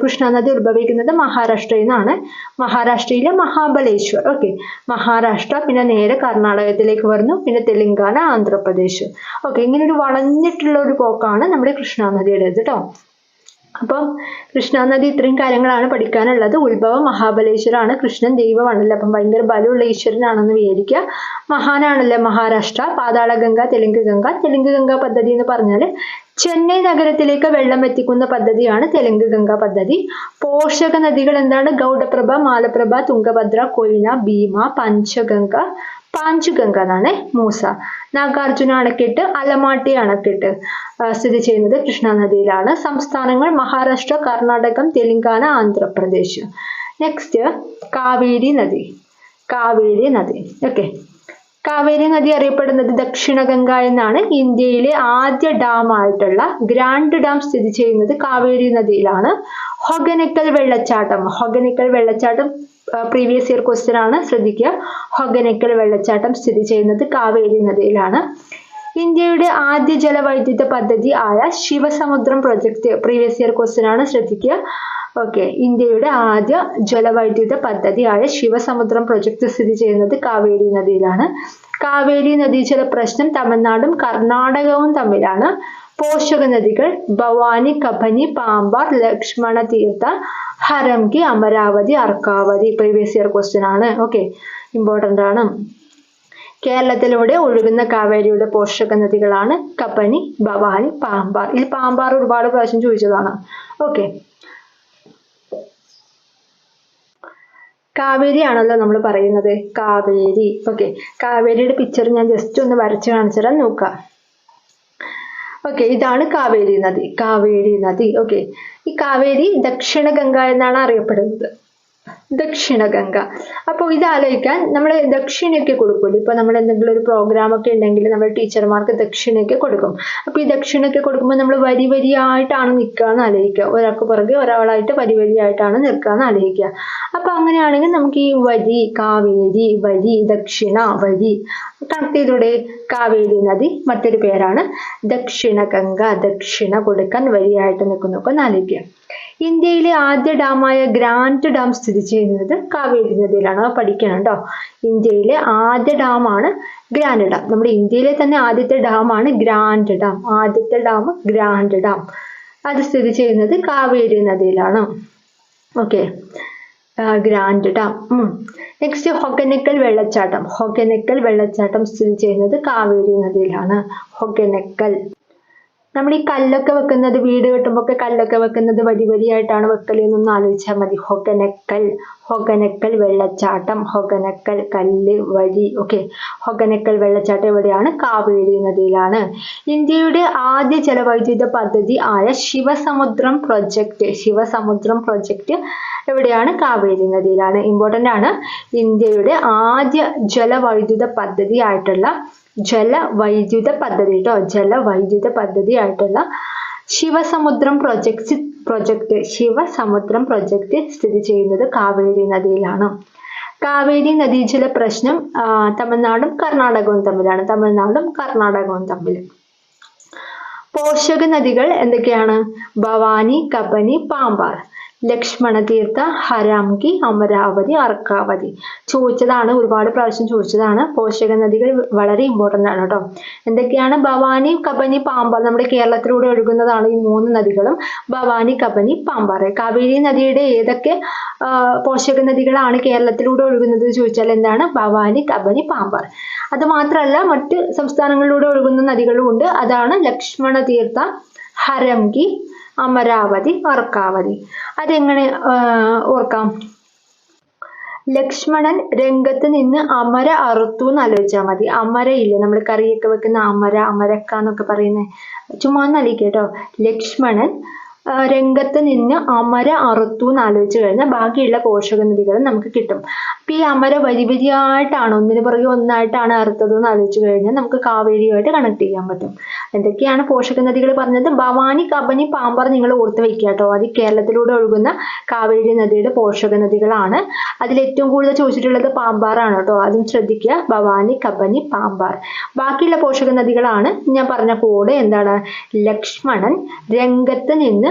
കൃഷ്ണ നദി ഉത്ഭവിക്കുന്നത് മഹാരാഷ്ട്രയിൽ നിന്നാണ്. മഹാരാഷ്ട്രയിലെ മഹാബലേശ്വർ. ഓക്കെ, മഹാരാഷ്ട്ര, പിന്നെ നേരെ കർണാടകത്തിലേക്ക് വരുന്നു, പിന്നെ തെലങ്കാന, ആന്ധ്രാപ്രദേശ്. ഓക്കെ, ഇങ്ങനെ ഒരു വളഞ്ഞിട്ടുള്ള ഒരു പോക്കാണ് നമ്മുടെ കൃഷ്ണ നദിയുടേത് കേട്ടോ. അപ്പം കൃഷ്ണ നദി ഇത്രയും കാര്യങ്ങളാണ് പഠിക്കാനുള്ളത്. ഉത്ഭവം മഹാബലേശ്വരാണ്. കൃഷ്ണൻ ദൈവമാണല്ലോ, അപ്പം ഭയങ്കര ബലമുള്ള ഈശ്വരനാണെന്ന് വിചാരിക്കുക. മഹാനാണല്ലേ മഹാരാഷ്ട്ര. പാതാളഗംഗ, തെലുങ്ക് ഗംഗ പദ്ധതി എന്ന് പറഞ്ഞാൽ ചെന്നൈ നഗരത്തിലേക്ക് വെള്ളം എത്തിക്കുന്ന പദ്ധതിയാണ് തെലുങ്ക് ഗംഗ പദ്ധതി. പോഷക നദികൾ എന്താണ്? ഗൗഡപ്രഭ, മാലപ്രഭ, തുംഗഭദ്ര, കൊയ്ന, ഭീമ, പാഞ്ചുഗംഗ എന്നാണ് മൂസ. നാഗാർജുന അണക്കെട്ട്, അലമാട്ടി അണക്കെട്ട് സ്ഥിതി ചെയ്യുന്നത് കൃഷ്ണ നദിയിലാണ്. സംസ്ഥാനങ്ങൾ മഹാരാഷ്ട്ര, കർണാടകം, തെലങ്കാന, ആന്ധ്രാപ്രദേശ്. നെക്സ്റ്റ് കാവേരി നദി. ഓക്കെ, കാവേരി നദി അറിയപ്പെടുന്നത് ദക്ഷിണ ഗംഗ എന്നാണ്. ഇന്ത്യയിലെ ആദ്യ ഡാം ആയിട്ടുള്ള ഗ്രാൻഡ് ഡാം സ്ഥിതി ചെയ്യുന്നത് കാവേരി നദിയിലാണ്. ഹൊഗനക്കൽ വെള്ളച്ചാട്ടം പ്രീവിയസ് ഇയർ ക്വസ്റ്റ്യൻ ആണ്, ശ്രദ്ധിക്കുക. ഹൊഗനക്കൽ വെള്ളച്ചാട്ടം സ്ഥിതി ചെയ്യുന്നത് കാവേരി നദിയിലാണ്. ഇന്ത്യയുടെ ആദ്യ ജലവൈദ്യുത പദ്ധതി ആയ Sivasamudram project previous year question ആണ്, ശ്രദ്ധിക്കുക. ഓക്കെ, ഇന്ത്യയുടെ ആദ്യ ജലവൈദ്യുത പദ്ധതിയായ ശിവസമുദ്രം പ്രൊജക്ട് സ്ഥിതി ചെയ്യുന്നത് കാവേരി നദിയിലാണ്. കാവേരി നദീജല പ്രശ്നം തമിഴ്നാടും കർണാടകവും തമ്മിലാണ്. പോഷക നദികൾ ഭവാനി, കബനി, പാമ്പാർ, ലക്ഷ്മണ തീർത്ഥ, ഹരംകി, Amaravati, Arkavathi. Previous year question ആണ്. ഓക്കെ, ഇമ്പോർട്ടൻ്റ് ആണ്. കേരളത്തിലൂടെ ഒഴുകുന്ന കാവേരിയുടെ പോഷക നദികളാണ് കബനി, ഭവാനി, പാമ്പാർ. ഈ പാമ്പാർ ഒരുപാട് പ്രാവശ്യം ചോദിച്ചതാണ്. ഓക്കെ, കാവേരി ആണല്ലോ നമ്മൾ പറയുന്നത്, കാവേരി. ഓക്കെ, കാവേരിയുടെ പിക്ചർ ഞാൻ ജസ്റ്റ് ഒന്ന് വരച്ച് കാണിച്ചു തരാൻ നോക്കാം. ഓക്കെ, ഇതാണ് കാവേരി നദി. ഓക്കെ, ഈ കാവേരി ദക്ഷിണ ഗംഗ എന്നാണ് അറിയപ്പെടുന്നത്. ദക്ഷിണ ഗംഗ. അപ്പോൾ ഇത് ആലോചിക്കാൻ നമ്മൾ ദക്ഷിണയൊക്കെ കൊടുക്കുമല്ലോ. ഇപ്പൊ നമ്മൾ എന്തെങ്കിലും ഒരു പ്രോഗ്രാം ഒക്കെ ഉണ്ടെങ്കിൽ നമ്മൾ ടീച്ചർമാർക്ക് ദക്ഷിണയൊക്കെ കൊടുക്കും. അപ്പൊ ഈ ദക്ഷിണയൊക്കെ കൊടുക്കുമ്പോൾ നമ്മൾ വരിയായിട്ടാണ് നിൽക്കുകയെന്ന് ആലോചിക്കുക. ഒരാൾക്ക് പുറകെ ഒരാളായിട്ട് വരിയായിട്ടാണ് നിൽക്കുകയെന്ന് ആലോചിക്കുക. അപ്പൊ അങ്ങനെയാണെങ്കിൽ നമുക്ക് ഈ വരി, കാവേരി, വരി, ദക്ഷിണ, വരി കണക്ട് ചെയ്തൂടെ? കാവേരി നദി മറ്റൊരു പേരാണ് ദക്ഷിണ ഗംഗ. ദക്ഷിണ കൊടുക്കാൻ വരിയായിട്ട് നിൽക്കുന്നൊക്കെ ആലോചിക്കുക. ഇന്ത്യയിലെ ആദ്യ ഡാമായ ഗ്രാൻഡ് ഡാം സ്ഥിതി ചെയ്യുന്നത് കാവേരി നദിയിലാണ്. പഠിക്കണം കേട്ടോ. ഇന്ത്യയിലെ ആദ്യ ഡാമാണ് ഗ്രാൻഡ് ഡാം. നമ്മുടെ ഇന്ത്യയിലെ തന്നെ ആദ്യത്തെ ഡാമാണ് ഗ്രാൻഡ് ഡാം. അത് സ്ഥിതി ചെയ്യുന്നത് കാവേരി നദിയിലാണ്. Okay, grand dam. Next Hogenakkal വെള്ളച്ചാട്ടം സ്ഥിതി ചെയ്യുന്നത് കാവേരി നദിയിലാണ്. ഹൊഗനക്കൽ. നമ്മൾ ഈ കല്ലൊക്കെ വെക്കുന്നത്, വീട് കെട്ടുമ്പോൾ ഒക്കെ കല്ലൊക്കെ വെക്കുന്നത് വരിയായിട്ടാണ് വെക്കലെന്നൊന്ന് ആലോചിച്ചാൽ മതി. ഹൊഗനക്കൽ വെള്ളച്ചാട്ടം, ഹൊഗനക്കൽ, കല്ല്, വരി. ഓക്കെ, ഹൊഗനക്കൽ വെള്ളച്ചാട്ടം എവിടെയാണ്? കാവേരി നദിയിലാണ്. ഇന്ത്യയുടെ ആദ്യ ജലവൈദ്യുത പദ്ധതി ആയ ശിവസമുദ്രം പ്രൊജക്ട് എവിടെയാണ്? കാവേരി നദിയിലാണ്. ഇമ്പോർട്ടൻ്റ് ആണ്. ഇന്ത്യയുടെ ആദ്യ ജലവൈദ്യുത പദ്ധതി ആയിട്ടുള്ള ജലവൈദ്യുത പദ്ധതി ആയിട്ടുള്ള ശിവസമുദ്രം പ്രൊജക്ട് സ്ഥിതി ചെയ്യുന്നത് കാവേരി നദിയിലാണ്. കാവേരി നദീജല പ്രശ്നം തമിഴ്നാടും കർണാടകവും തമ്മിൽ. പോഷക നദികൾ എന്തൊക്കെയാണ്? ഭവാനി, കബനി, പാമ്പാർ. ലക്ഷ്മണ തീർത്ഥ, ഹരാംഗി, അമരാവതി, അർക്കാവതി. ചോദിച്ചതാണ്, ഒരുപാട് പ്രാവശ്യം ചോദിച്ചതാണ്. പോഷക നദികൾ വളരെ ഇമ്പോർട്ടൻ്റ് ആണ് കേട്ടോ. എന്തൊക്കെയാണ്? ഭവാനി, കബനി, പാമ്പാർ. നമ്മുടെ കേരളത്തിലൂടെ ഒഴുകുന്നതാണ് ഈ 3 നദികളും. ഭവാനി, കബനി, പാമ്പാർ. കാവേരി നദിയുടെ ഏതൊക്കെ പോഷക നദികളാണ് കേരളത്തിലൂടെ ഒഴുകുന്നത് ചോദിച്ചാൽ എന്താണ്? ഭവാനി, കബനി, പാമ്പാർ. അത് മാത്രമല്ല മറ്റ് സംസ്ഥാനങ്ങളിലൂടെ ഒഴുകുന്ന നദികളും ഉണ്ട്. അതാണ് ലക്ഷ്മണ തീർത്ഥ, ഹരംഗി, അമരാവതി, അർക്കാവതി. അതെങ്ങനെ ഓർക്കാം? ലക്ഷ്മണൻ രംഗത്ത് നിന്ന് അമര അറുത്തു എന്ന് ആലോചിച്ചാൽ മതി. അമരയില്ലേ, നമ്മൾ കറിയൊക്കെ വെക്കുന്ന അമര, അമരക്ക എന്നൊക്കെ പറയുന്നത്, ചുമ്മാ എന്നാലിരിക്കും കേട്ടോ. ലക്ഷ്മണൻ രംഗത്ത് നിന്ന് അമര അറുത്തു എന്ന് ആലോചിച്ച് കഴിഞ്ഞാൽ ബാക്കിയുള്ള പോഷക നദികൾ നമുക്ക് കിട്ടും. അപ്പൊ ഈ അമര വരി വരിയായിട്ടാണ്, ഒന്നിന് പുറകെ ഒന്നായിട്ടാണ് അറുത്തത് എന്ന് ആലോചിച്ച് കഴിഞ്ഞാൽ നമുക്ക് കാവേരിയുമായിട്ട് കണക്ട് ചെയ്യാൻ പറ്റും. എന്തൊക്കെയാണ് പോഷക നദികൾ പറഞ്ഞത്? ഭവാനി, കബനി, പാമ്പാർ നിങ്ങൾ ഓർത്ത് വെക്കുക കേട്ടോ. അത് കേരളത്തിലൂടെ ഒഴുകുന്ന കാവേരി നദിയുടെ പോഷക നദികളാണ്. അതിൽ ഏറ്റവും കൂടുതൽ ചോദിച്ചിട്ടുള്ളത് പാമ്പാറാണ് കേട്ടോ, അതും ശ്രദ്ധിക്കുക. ഭവാനി, കബനി, പാമ്പാർ. ബാക്കിയുള്ള പോഷക നദികളാണ് ഞാൻ പറഞ്ഞ കോഡ്. എന്താണ്? ലക്ഷ്മണൻ രംഗത്ത് നിന്ന്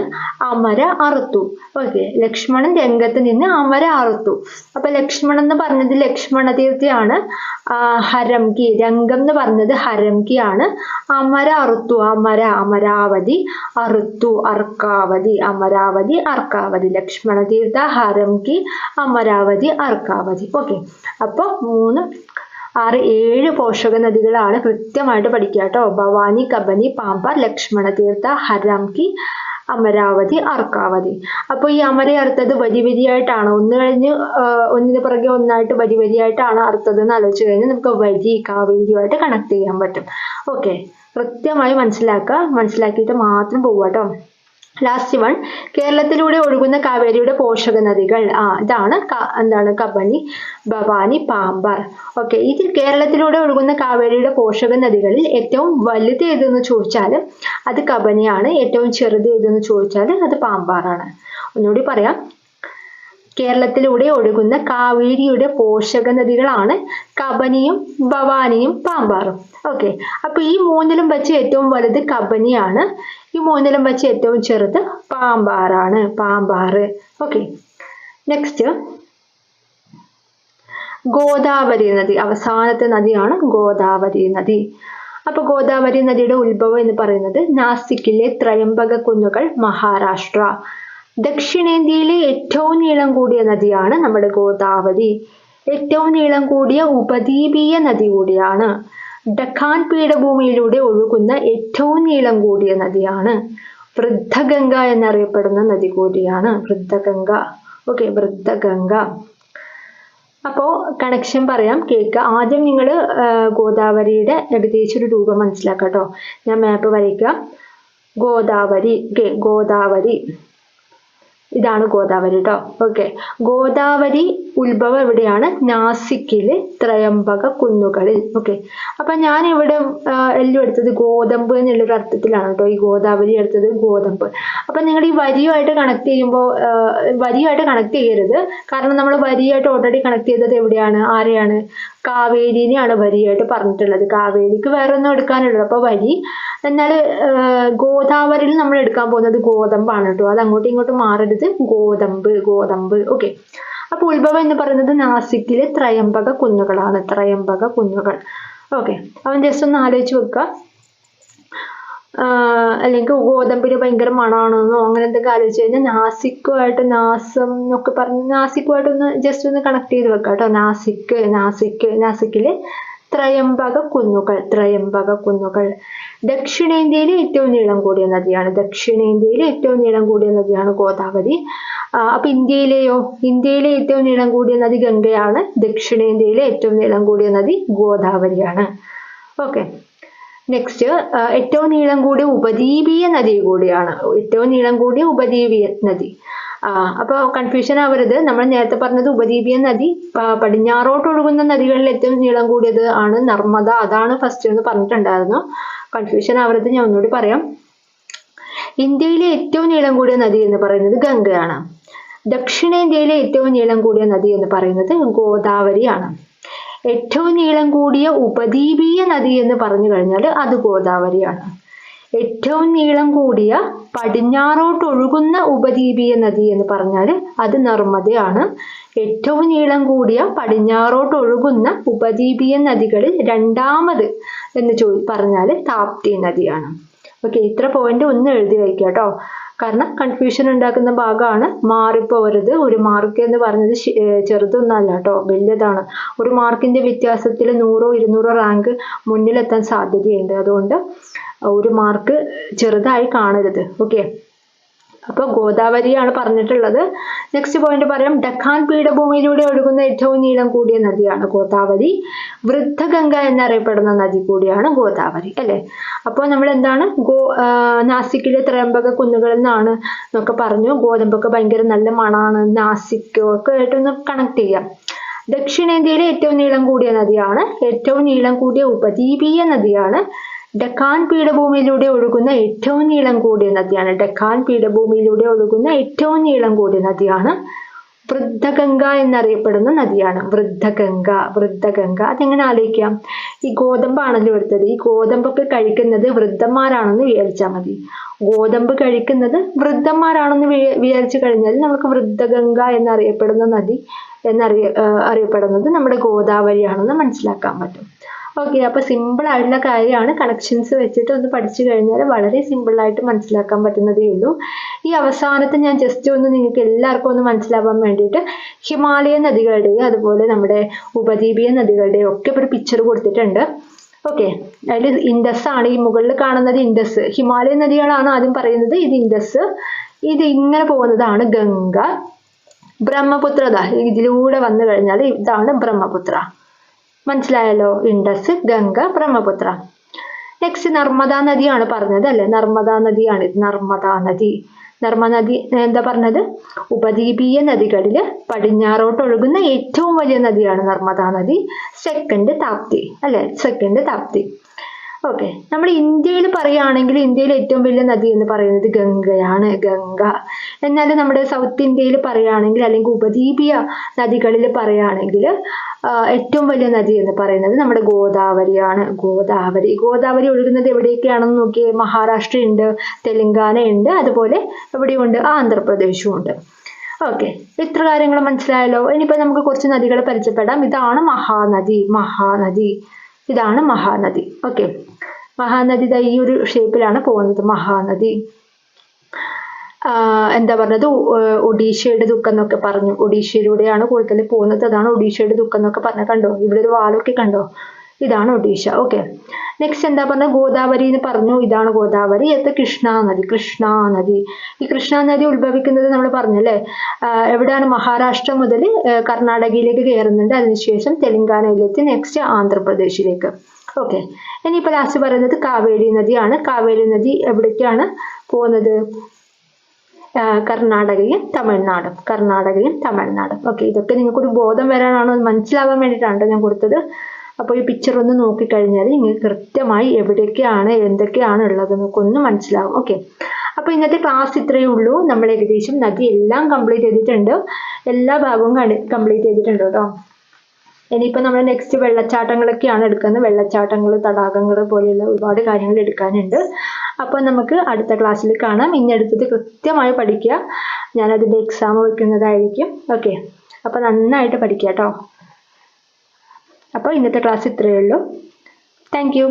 അമര അറുത്തു. ഓക്കെ, ലക്ഷ്മണൻ രംഗത്ത് നിന്ന് അമര അറുത്തു. അപ്പൊ ലക്ഷ്മണൻ എന്ന് പറഞ്ഞത് ലക്ഷ്മണ തീർത്ഥയാണ്. ഹരംഗി, രംഗം എന്ന് പറഞ്ഞത് ഹരംഗി ആണ്. അമര അറുത്തു, അമര, അമരാവതി, അറുത്തു, അർക്കാവതി. അമരാവതി, അർക്കാവതി. ലക്ഷ്മണ തീർത്ഥ, ഹരംഗി, അമരാവതി, അർക്കാവതി. ഓക്കെ, അപ്പൊ 3, 6, 7 പോഷക നദികളാണ് കൃത്യമായിട്ട് പഠിക്കുക കേട്ടോ. ഭവാനി, കബനി, പാമ്പാർ, ലക്ഷ്മണ തീർത്ഥ, ഹരംഗി, അമരാവതി, അർക്കാവതി. അപ്പൊ ഈ അമര അറുത്തത് വരി വരിയായിട്ടാണ്, ഒന്ന് കഴിഞ്ഞ് ഒന്നിന് പുറകെ ഒന്നായിട്ട് വരി വരിയായിട്ടാണ് അറുത്തത് എന്ന് ആലോചിച്ച് കഴിഞ്ഞാൽ നമുക്ക് വരി കാവേരിയുമായിട്ട് കണക്ട് ചെയ്യാൻ പറ്റും. ഓക്കെ, കൃത്യമായി മനസ്സിലാക്കിയിട്ട് മാത്രം പോവുക കേട്ടോ. ലാസ്റ്റ് 1, കേരളത്തിലൂടെ ഒഴുകുന്ന കാവേരിയുടെ പോഷക നദികൾ. ഇതാണ് എന്താണ്? കബനി, ഭവാനി, പാമ്പാർ. ഓക്കെ, ഇതിൽ കേരളത്തിലൂടെ ഒഴുകുന്ന കാവേരിയുടെ പോഷക നദികളിൽ ഏറ്റവും വലുത് ഏതെന്ന് ചോദിച്ചാൽ അത് കബനിയാണ്. ഏറ്റവും ചെറുത് ഏതെന്ന് ചോദിച്ചാൽ അത് പാമ്പാറാണ്. ഒന്നുകൂടി പറയാം. കേരളത്തിലൂടെ ഒഴുകുന്ന കാവേരിയുടെ പോഷക നദികളാണ് കബനിയും ഭവാനിയും പാമ്പാറും. ഓക്കെ, അപ്പൊ ഈ 3ലും വെച്ച് ഏറ്റവും വലുത് കബനിയാണ്. ഈ 3ലും വെച്ച് ഏറ്റവും ചെറുത് പാമ്പാറാണ്, പാമ്പാറ്. ഓക്കെ, നെക്സ്റ്റ് ഗോദാവരി നദി. അവസാനത്തെ നദിയാണ് ഗോദാവരി നദി. അപ്പൊ ഗോദാവരി നദിയുടെ ഉത്ഭവം എന്ന് പറയുന്നത് നാസിക്കിലെ ത്രയംബക കുന്നുകൾ, മഹാരാഷ്ട്ര. ദക്ഷിണേന്ത്യയിലെ ഏറ്റവും നീളം കൂടിയ നദിയാണ് നമ്മുടെ ഗോദാവരി. ഏറ്റവും നീളം കൂടിയ ഉപദ്വീപീയ നദി കൂടിയാണ്. ഡക്കാൻ പീഠഭൂമിയിലൂടെ ഒഴുകുന്ന ഏറ്റവും നീളം കൂടിയ നദിയാണ്. വൃദ്ധഗംഗ എന്നറിയപ്പെടുന്ന നദി കൂടിയാണ് വൃദ്ധഗംഗ. ഓക്കെ, വൃദ്ധഗംഗ. അപ്പോ കണക്ഷൻ പറയാം, കേൾക്കുക. ആദ്യം നിങ്ങൾ ഗോദാവരിയുടെ ഏകദേശം ഒരു രൂപം മനസ്സിലാക്കാം കേട്ടോ. ഞാൻ മാപ്പ് വരയ്ക്കാം. ഗോദാവരി. ഓക്കെ, ഗോദാവരി, ഇതാണ് ഗോദാവരി കേട്ടോ. ഓക്കെ, ഗോദാവരി ഉത്ഭവം എവിടെയാണ്? നാസിക്കിലെ ത്രയംബക കുന്നുകളിൽ. ഓക്കെ, അപ്പൊ ഞാൻ ഇവിടെ എല്ലാം എടുത്തത് ഗോതമ്പ് എന്നുള്ളൊരു അർത്ഥത്തിലാണ് കേട്ടോ. ഈ ഗോദാവരി എടുത്തത് ഗോതമ്പ്. അപ്പൊ നിങ്ങൾ ഈ വരിയുമായിട്ട് കണക്ട് ചെയ്യുമ്പോൾ വരിയുമായിട്ട് കണക്ട് ചെയ്യരുത്. കാരണം നമ്മൾ വരിയായിട്ട് ഓൾറെഡി കണക്ട് ചെയ്തത് എവിടെയാണ്? ആരെയാണ്? കാവേരിനെയാണ് വരിയായിട്ട് പറഞ്ഞിട്ടുള്ളത്. കാവേരിക്ക് വേറെ ഒന്നും എടുക്കാനുള്ളത്. അപ്പൊ വരി. എന്നാൽ ഗോദാവരിയിൽ നമ്മൾ എടുക്കാൻ പോകുന്നത് ഗോതമ്പാണ് കേട്ടോ. അത് അങ്ങോട്ടും ഇങ്ങോട്ടും മാറരുത്. ഗോതമ്പ്, ഗോതമ്പ്. ഓക്കെ, അപ്പൊ ഉത്ഭവം എന്ന് പറയുന്നത് നാസിക്കിലെ ത്രയംബക കുന്നുകളാണ്. ത്രയംബക കുന്നുകൾ. ഓക്കെ, അവൻ ജസ്റ്റ് ഒന്ന് ആലോചിച്ച് വെക്കുക. അല്ലെങ്കിൽ ഗോതമ്പിന് ഭയങ്കര മണമാണെന്നോ അങ്ങനെ എന്തൊക്കെ ആലോചിച്ച് കഴിഞ്ഞാൽ നാസിക്കുമായിട്ട്, നാസം എന്നൊക്കെ പറഞ്ഞ് നാസിക്കുമായിട്ടൊന്ന് ജസ്റ്റ് ഒന്ന് കണക്ട് ചെയ്ത് വെക്കാം കേട്ടോ. നാസിക്കിലെ ത്രയംബക കുന്നുകൾ. ത്രയംബക കുന്നുകൾ. ദക്ഷിണേന്ത്യയിലെ ഏറ്റവും നീളം കൂടിയ നദിയാണ്. ദക്ഷിണേന്ത്യയിലെ ഏറ്റവും നീളം കൂടിയ നദിയാണ് ഗോദാവരി. അപ്പൊ ഇന്ത്യയിലെയോ? ഇന്ത്യയിലെ ഏറ്റവും നീളം കൂടിയ നദി ഗംഗയാണ്. ദക്ഷിണേന്ത്യയിലെ ഏറ്റവും നീളം കൂടിയ നദി ഗോദാവരിയാണ്. ഓക്കെ, നെക്സ്റ്റ് ഏറ്റവും നീളം കൂടിയ ഉപദ്വീപീയ നദി കൂടിയാണ്. ഏറ്റവും നീളം കൂടിയ ഉപദ്വീപീയ നദി. അപ്പൊ കൺഫ്യൂഷൻ ആവരുത്. നമ്മൾ നേരത്തെ പറഞ്ഞത് ഉപദ്വീപീയ നദി പടിഞ്ഞാറോട്ട് ഒഴുകുന്ന നദികളിൽ ഏറ്റവും നീളം കൂടിയത് ആണ് നർമ്മദ. അതാണ് ഫസ്റ്റ് എന്ന് പറഞ്ഞിട്ടുണ്ടായിരുന്നു. കൺഫ്യൂഷൻ ആവരുത്, ഞാൻ ഒന്നുകൂടി പറയാം. ഇന്ത്യയിലെ ഏറ്റവും നീളം കൂടിയ നദി എന്ന് പറയുന്നത് ഗംഗയാണ്. ദക്ഷിണേന്ത്യയിലെ ഏറ്റവും നീളം കൂടിയ നദി എന്ന് പറയുന്നത് ഗോദാവരിയാണ്. ഏറ്റവും നീളം കൂടിയ ഉപദ്വീപീയ നദി എന്ന് പറഞ്ഞു കഴിഞ്ഞാൽ അത് ഗോദാവരിയാണ്. ഏറ്റവും നീളം കൂടിയ പടിഞ്ഞാറോട്ടൊഴുകുന്ന ഉപദ്വീപീയ നദി എന്ന് പറഞ്ഞാൽ അത് നർമ്മദയാണ്. ഏറ്റവും നീളം കൂടിയ പടിഞ്ഞാറോട്ടൊഴുകുന്ന ഉപദ്വീപീയ നദികളിൽ രണ്ടാമത് എന്ന് പറഞ്ഞാൽ താപ്തി നദിയാണ്. ഓക്കെ, ഇത്ര പോയിന്റ് ഒന്ന് എഴുതി വയ്ക്കുക കേട്ടോ, കാരണം കൺഫ്യൂഷൻ ഉണ്ടാക്കുന്ന ഭാഗമാണ്. മാറിപ്പോവരുത്. ഒരു മാർക്ക് എന്ന് പറഞ്ഞത് ചെറുതൊന്നല്ല കേട്ടോ, വലിയതാണ്. ഒരു മാർക്കിന്റെ വ്യത്യാസത്തിൽ 100 200 റാങ്ക് മുന്നിലെത്താൻ സാധ്യതയുണ്ട്. അതുകൊണ്ട് ഒരു മാർക്ക് ചെറുതായി കാണരുത്. ഓക്കെ, അപ്പോൾ ഗോദാവരിയാണ് പറഞ്ഞിട്ടുള്ളത്. നെക്സ്റ്റ് പോയിന്റ് പറയാം. ഡക്കാൻ പീഠഭൂമിയിലൂടെ ഒഴുകുന്ന ഏറ്റവും നീളം കൂടിയ നദിയാണ് ഗോദാവരി. വൃദ്ധഗംഗ എന്നറിയപ്പെടുന്ന നദി കൂടിയാണ് ഗോദാവരി, അല്ലെ? അപ്പോൾ നമ്മൾ എന്താണ് നാസിക്കിലെ ത്രയംബക കുന്നുകളിൽ നിന്നാണ് എന്നൊക്കെ പറഞ്ഞു. ഗോതമ്പൊക്കെ ഭയങ്കര നല്ല മണാണ്, നാസിക്കോ ഒക്കെ ആയിട്ടൊന്ന് കണക്ട് ചെയ്യാം. ദക്ഷിണേന്ത്യയിലെ ഏറ്റവും നീളം കൂടിയ നദിയാണ്, ഏറ്റവും നീളം കൂടിയ ഉപദ്വീപീയ നദിയാണ്. ഡക്കാൻ പീഠഭൂമിയിലൂടെ ഒഴുകുന്ന ഏറ്റവും നീളം കൂടിയ നദിയാണ്. ഡക്കാൻ പീഠഭൂമിയിലൂടെ ഒഴുകുന്ന ഏറ്റവും നീളം കൂടിയ നദിയാണ്. വൃദ്ധഗംഗ എന്നറിയപ്പെടുന്ന നദിയാണ് വൃദ്ധഗംഗ. അതെങ്ങനെ ആലോചിക്കാം? ഈ ഗോതമ്പാണല്ലോ എടുത്തത്. ഈ ഗോതമ്പൊക്കെ കഴിക്കുന്നത് വൃദ്ധന്മാരാണെന്ന് വിചാരിച്ചാൽ മതി. ഗോതമ്പ് കഴിക്കുന്നത് വൃദ്ധന്മാരാണെന്ന് വിചാരിച്ചു കഴിഞ്ഞാൽ നമുക്ക് വൃദ്ധഗംഗ എന്നറിയപ്പെടുന്ന നദി അറിയപ്പെടുന്നത് നമ്മുടെ ഗോദാവരിയാണെന്ന് മനസ്സിലാക്കാൻ പറ്റും. ഓക്കെ, അപ്പൊ സിമ്പിൾ ആയിട്ടുള്ള കാര്യമാണ്. കണക്ഷൻസ് വെച്ചിട്ട് ഒന്ന് പഠിച്ചു കഴിഞ്ഞാൽ വളരെ സിമ്പിൾ ആയിട്ട് മനസ്സിലാക്കാൻ പറ്റുന്നതേ ഉള്ളൂ. ഈ അവസാനത്തെ ഞാൻ ജസ്റ്റ് ഒന്ന് നിങ്ങൾക്ക് എല്ലാവർക്കും ഒന്ന് മനസ്സിലാവാൻ വേണ്ടിയിട്ട് ഹിമാലയ നദികളുടെയും അതുപോലെ നമ്മുടെ ഉപദ്വീപീയ നദികളുടെയും ഒക്കെ ഒരു പിക്ചർ കൊടുത്തിട്ടുണ്ട്. ഓക്കെ, അതിൽ ഇൻഡസ് ആണ് ഈ മുകളിൽ കാണുന്നത്. ഇൻഡസ്, ഹിമാലയ നദികളാണ് ആദ്യം പറയുന്നത്. ഇത് ഇൻഡസ്, ഇത് ഇങ്ങനെ പോകുന്നതാണ് ഗംഗ. ബ്രഹ്മപുത്ര ഇതിലൂടെ വന്നു കഴിഞ്ഞാൽ ഇതാണ് ബ്രഹ്മപുത്ര. മനസ്സിലായല്ലോ? ഇൻഡസ്, ഗംഗ, ബ്രഹ്മപുത്ര. നെക്സ്റ്റ് നർമ്മദാ നദിയാണ് പറഞ്ഞത്, അല്ലെ? നർമ്മദാ നദിയാണ്. നർമ്മദാ നദി എന്താ പറഞ്ഞത്? ഉപദ്വീപീയ നദികളില് പടിഞ്ഞാറോട്ട് ഒഴുകുന്ന ഏറ്റവും വലിയ നദിയാണ് നർമ്മദാ നദി. സെക്കൻഡ് താപ്തി, അല്ലെ? സെക്കൻഡ് താപ്തി. ഓക്കെ, നമ്മൾ ഇന്ത്യയിൽ പറയുകയാണെങ്കിൽ ഇന്ത്യയിലെ ഏറ്റവും വലിയ നദി എന്ന് പറയുന്നത് ഗംഗയാണ്, ഗംഗ. എന്നാൽ നമ്മുടെ സൗത്ത് ഇന്ത്യയിൽ പറയുകയാണെങ്കിൽ അല്ലെങ്കിൽ ഉപദ്വീപീയ നദികളിൽ പറയുകയാണെങ്കിൽ ഏറ്റവും വലിയ നദി എന്ന് പറയുന്നത് നമ്മുടെ ഗോദാവരിയാണ്. ഗോദാവരി ഒഴുകുന്നത് എവിടെയൊക്കെയാണെന്ന് നോക്കിയേ. മഹാരാഷ്ട്ര ഉണ്ട്, തെലങ്കാന ഉണ്ട്, അതുപോലെ എവിടെയുണ്ട്? ആന്ധ്രാപ്രദേശും ഉണ്ട്. ഓക്കെ, ഇത്ര കാര്യങ്ങൾ മനസ്സിലായല്ലോ. ഇനിയിപ്പോൾ നമുക്ക് കുറച്ച് നദികളെ പരിചയപ്പെടാം. ഇതാണ് മഹാനദി. ഇതാണ് മഹാനദി. ഓക്കെ, മഹാനദി ഈ ഒരു ഷേപ്പിലാണ് പോകുന്നത്. മഹാനദി എന്താ പറഞ്ഞത്? ഒഡീഷയുടെ ദുഃഖം എന്നൊക്കെ പറഞ്ഞു. ഒഡീഷയിലൂടെയാണ് കൂടുതൽ പോകുന്നത്. അതാണ് ഒഡീഷയുടെ ദുഃഖം എന്നൊക്കെ പറഞ്ഞ. കണ്ടോ, ഇവിടെ ഒരു വാലൊക്കെ കണ്ടോ? ഇതാണ് ഒഡീഷ. ഓക്കെ, നെക്സ്റ്റ് എന്താ പറഞ്ഞ? ഗോദാവരി എന്ന് പറഞ്ഞു. ഇതാണ് ഗോദാവരി. അടുത്ത കൃഷ്ണാനദി. ഈ കൃഷ്ണാനദി ഉത്ഭവിക്കുന്നത് നമ്മൾ പറഞ്ഞല്ലേ, എവിടെയാണ്? മഹാരാഷ്ട്ര മുതൽ കർണാടകയിലേക്ക് കയറുന്നുണ്ട്. അതിനുശേഷം തെലങ്കാനയിലേക്ക്, നെക്സ്റ്റ് ആന്ധ്രാപ്രദേശിലേക്ക്. ഓക്കെ, ഇനിയിപ്പോൾ ലാസ്റ്റ് പറയുന്നത് കാവേരി നദിയാണ്. കാവേരി നദി എവിടേക്കാണ് പോകുന്നത്? കർണാടകയും തമിഴ്നാടും. ഓക്കെ, ഇതൊക്കെ നിങ്ങൾക്കൊരു ബോധം വരാനാണോ, മനസ്സിലാവാൻ വേണ്ടിയിട്ടാണ് ഞാൻ കൊടുത്തത്. അപ്പോൾ ഈ പിക്ചർ ഒന്ന് നോക്കിക്കഴിഞ്ഞാൽ നിങ്ങൾക്ക് കൃത്യമായി എവിടെയൊക്കെയാണ് എന്തൊക്കെയാണ് ഉള്ളത് എന്നൊക്കെ മനസ്സിലാവും. ഓക്കെ, അപ്പോൾ ഇന്നത്തെ ക്ലാസ് ഇത്രയേ ഉള്ളൂ. നമ്മൾ ഏകദേശം നദി എല്ലാം കംപ്ലീറ്റ് ചെയ്തിട്ടുണ്ട്. എല്ലാ ഭാഗവും കംപ്ലീറ്റ് ചെയ്തിട്ടുണ്ട് കേട്ടോ. ഇനിയിപ്പോൾ നമ്മൾ നെക്സ്റ്റ് വെള്ളച്ചാട്ടങ്ങളൊക്കെയാണ് എടുക്കുന്നത്. വെള്ളച്ചാട്ടങ്ങൾ, തടാകങ്ങൾ പോലെയുള്ള ഒരുപാട് കാര്യങ്ങൾ എടുക്കാനുണ്ട്. അപ്പോൾ നമുക്ക് അടുത്ത ക്ലാസ്സിൽ കാണാം. ഇനി അടുത്തത് കൃത്യമായി പഠിക്കുക. ഞാനതിൻ്റെ എക്സാം വെക്കുന്നതായിരിക്കും. ഓക്കെ, അപ്പോൾ നന്നായിട്ട് പഠിക്കുക കേട്ടോ. അപ്പോൾ ഇന്നത്തെ ക്ലാസ് ഇത്രയേ ഉള്ളൂ. Thank you.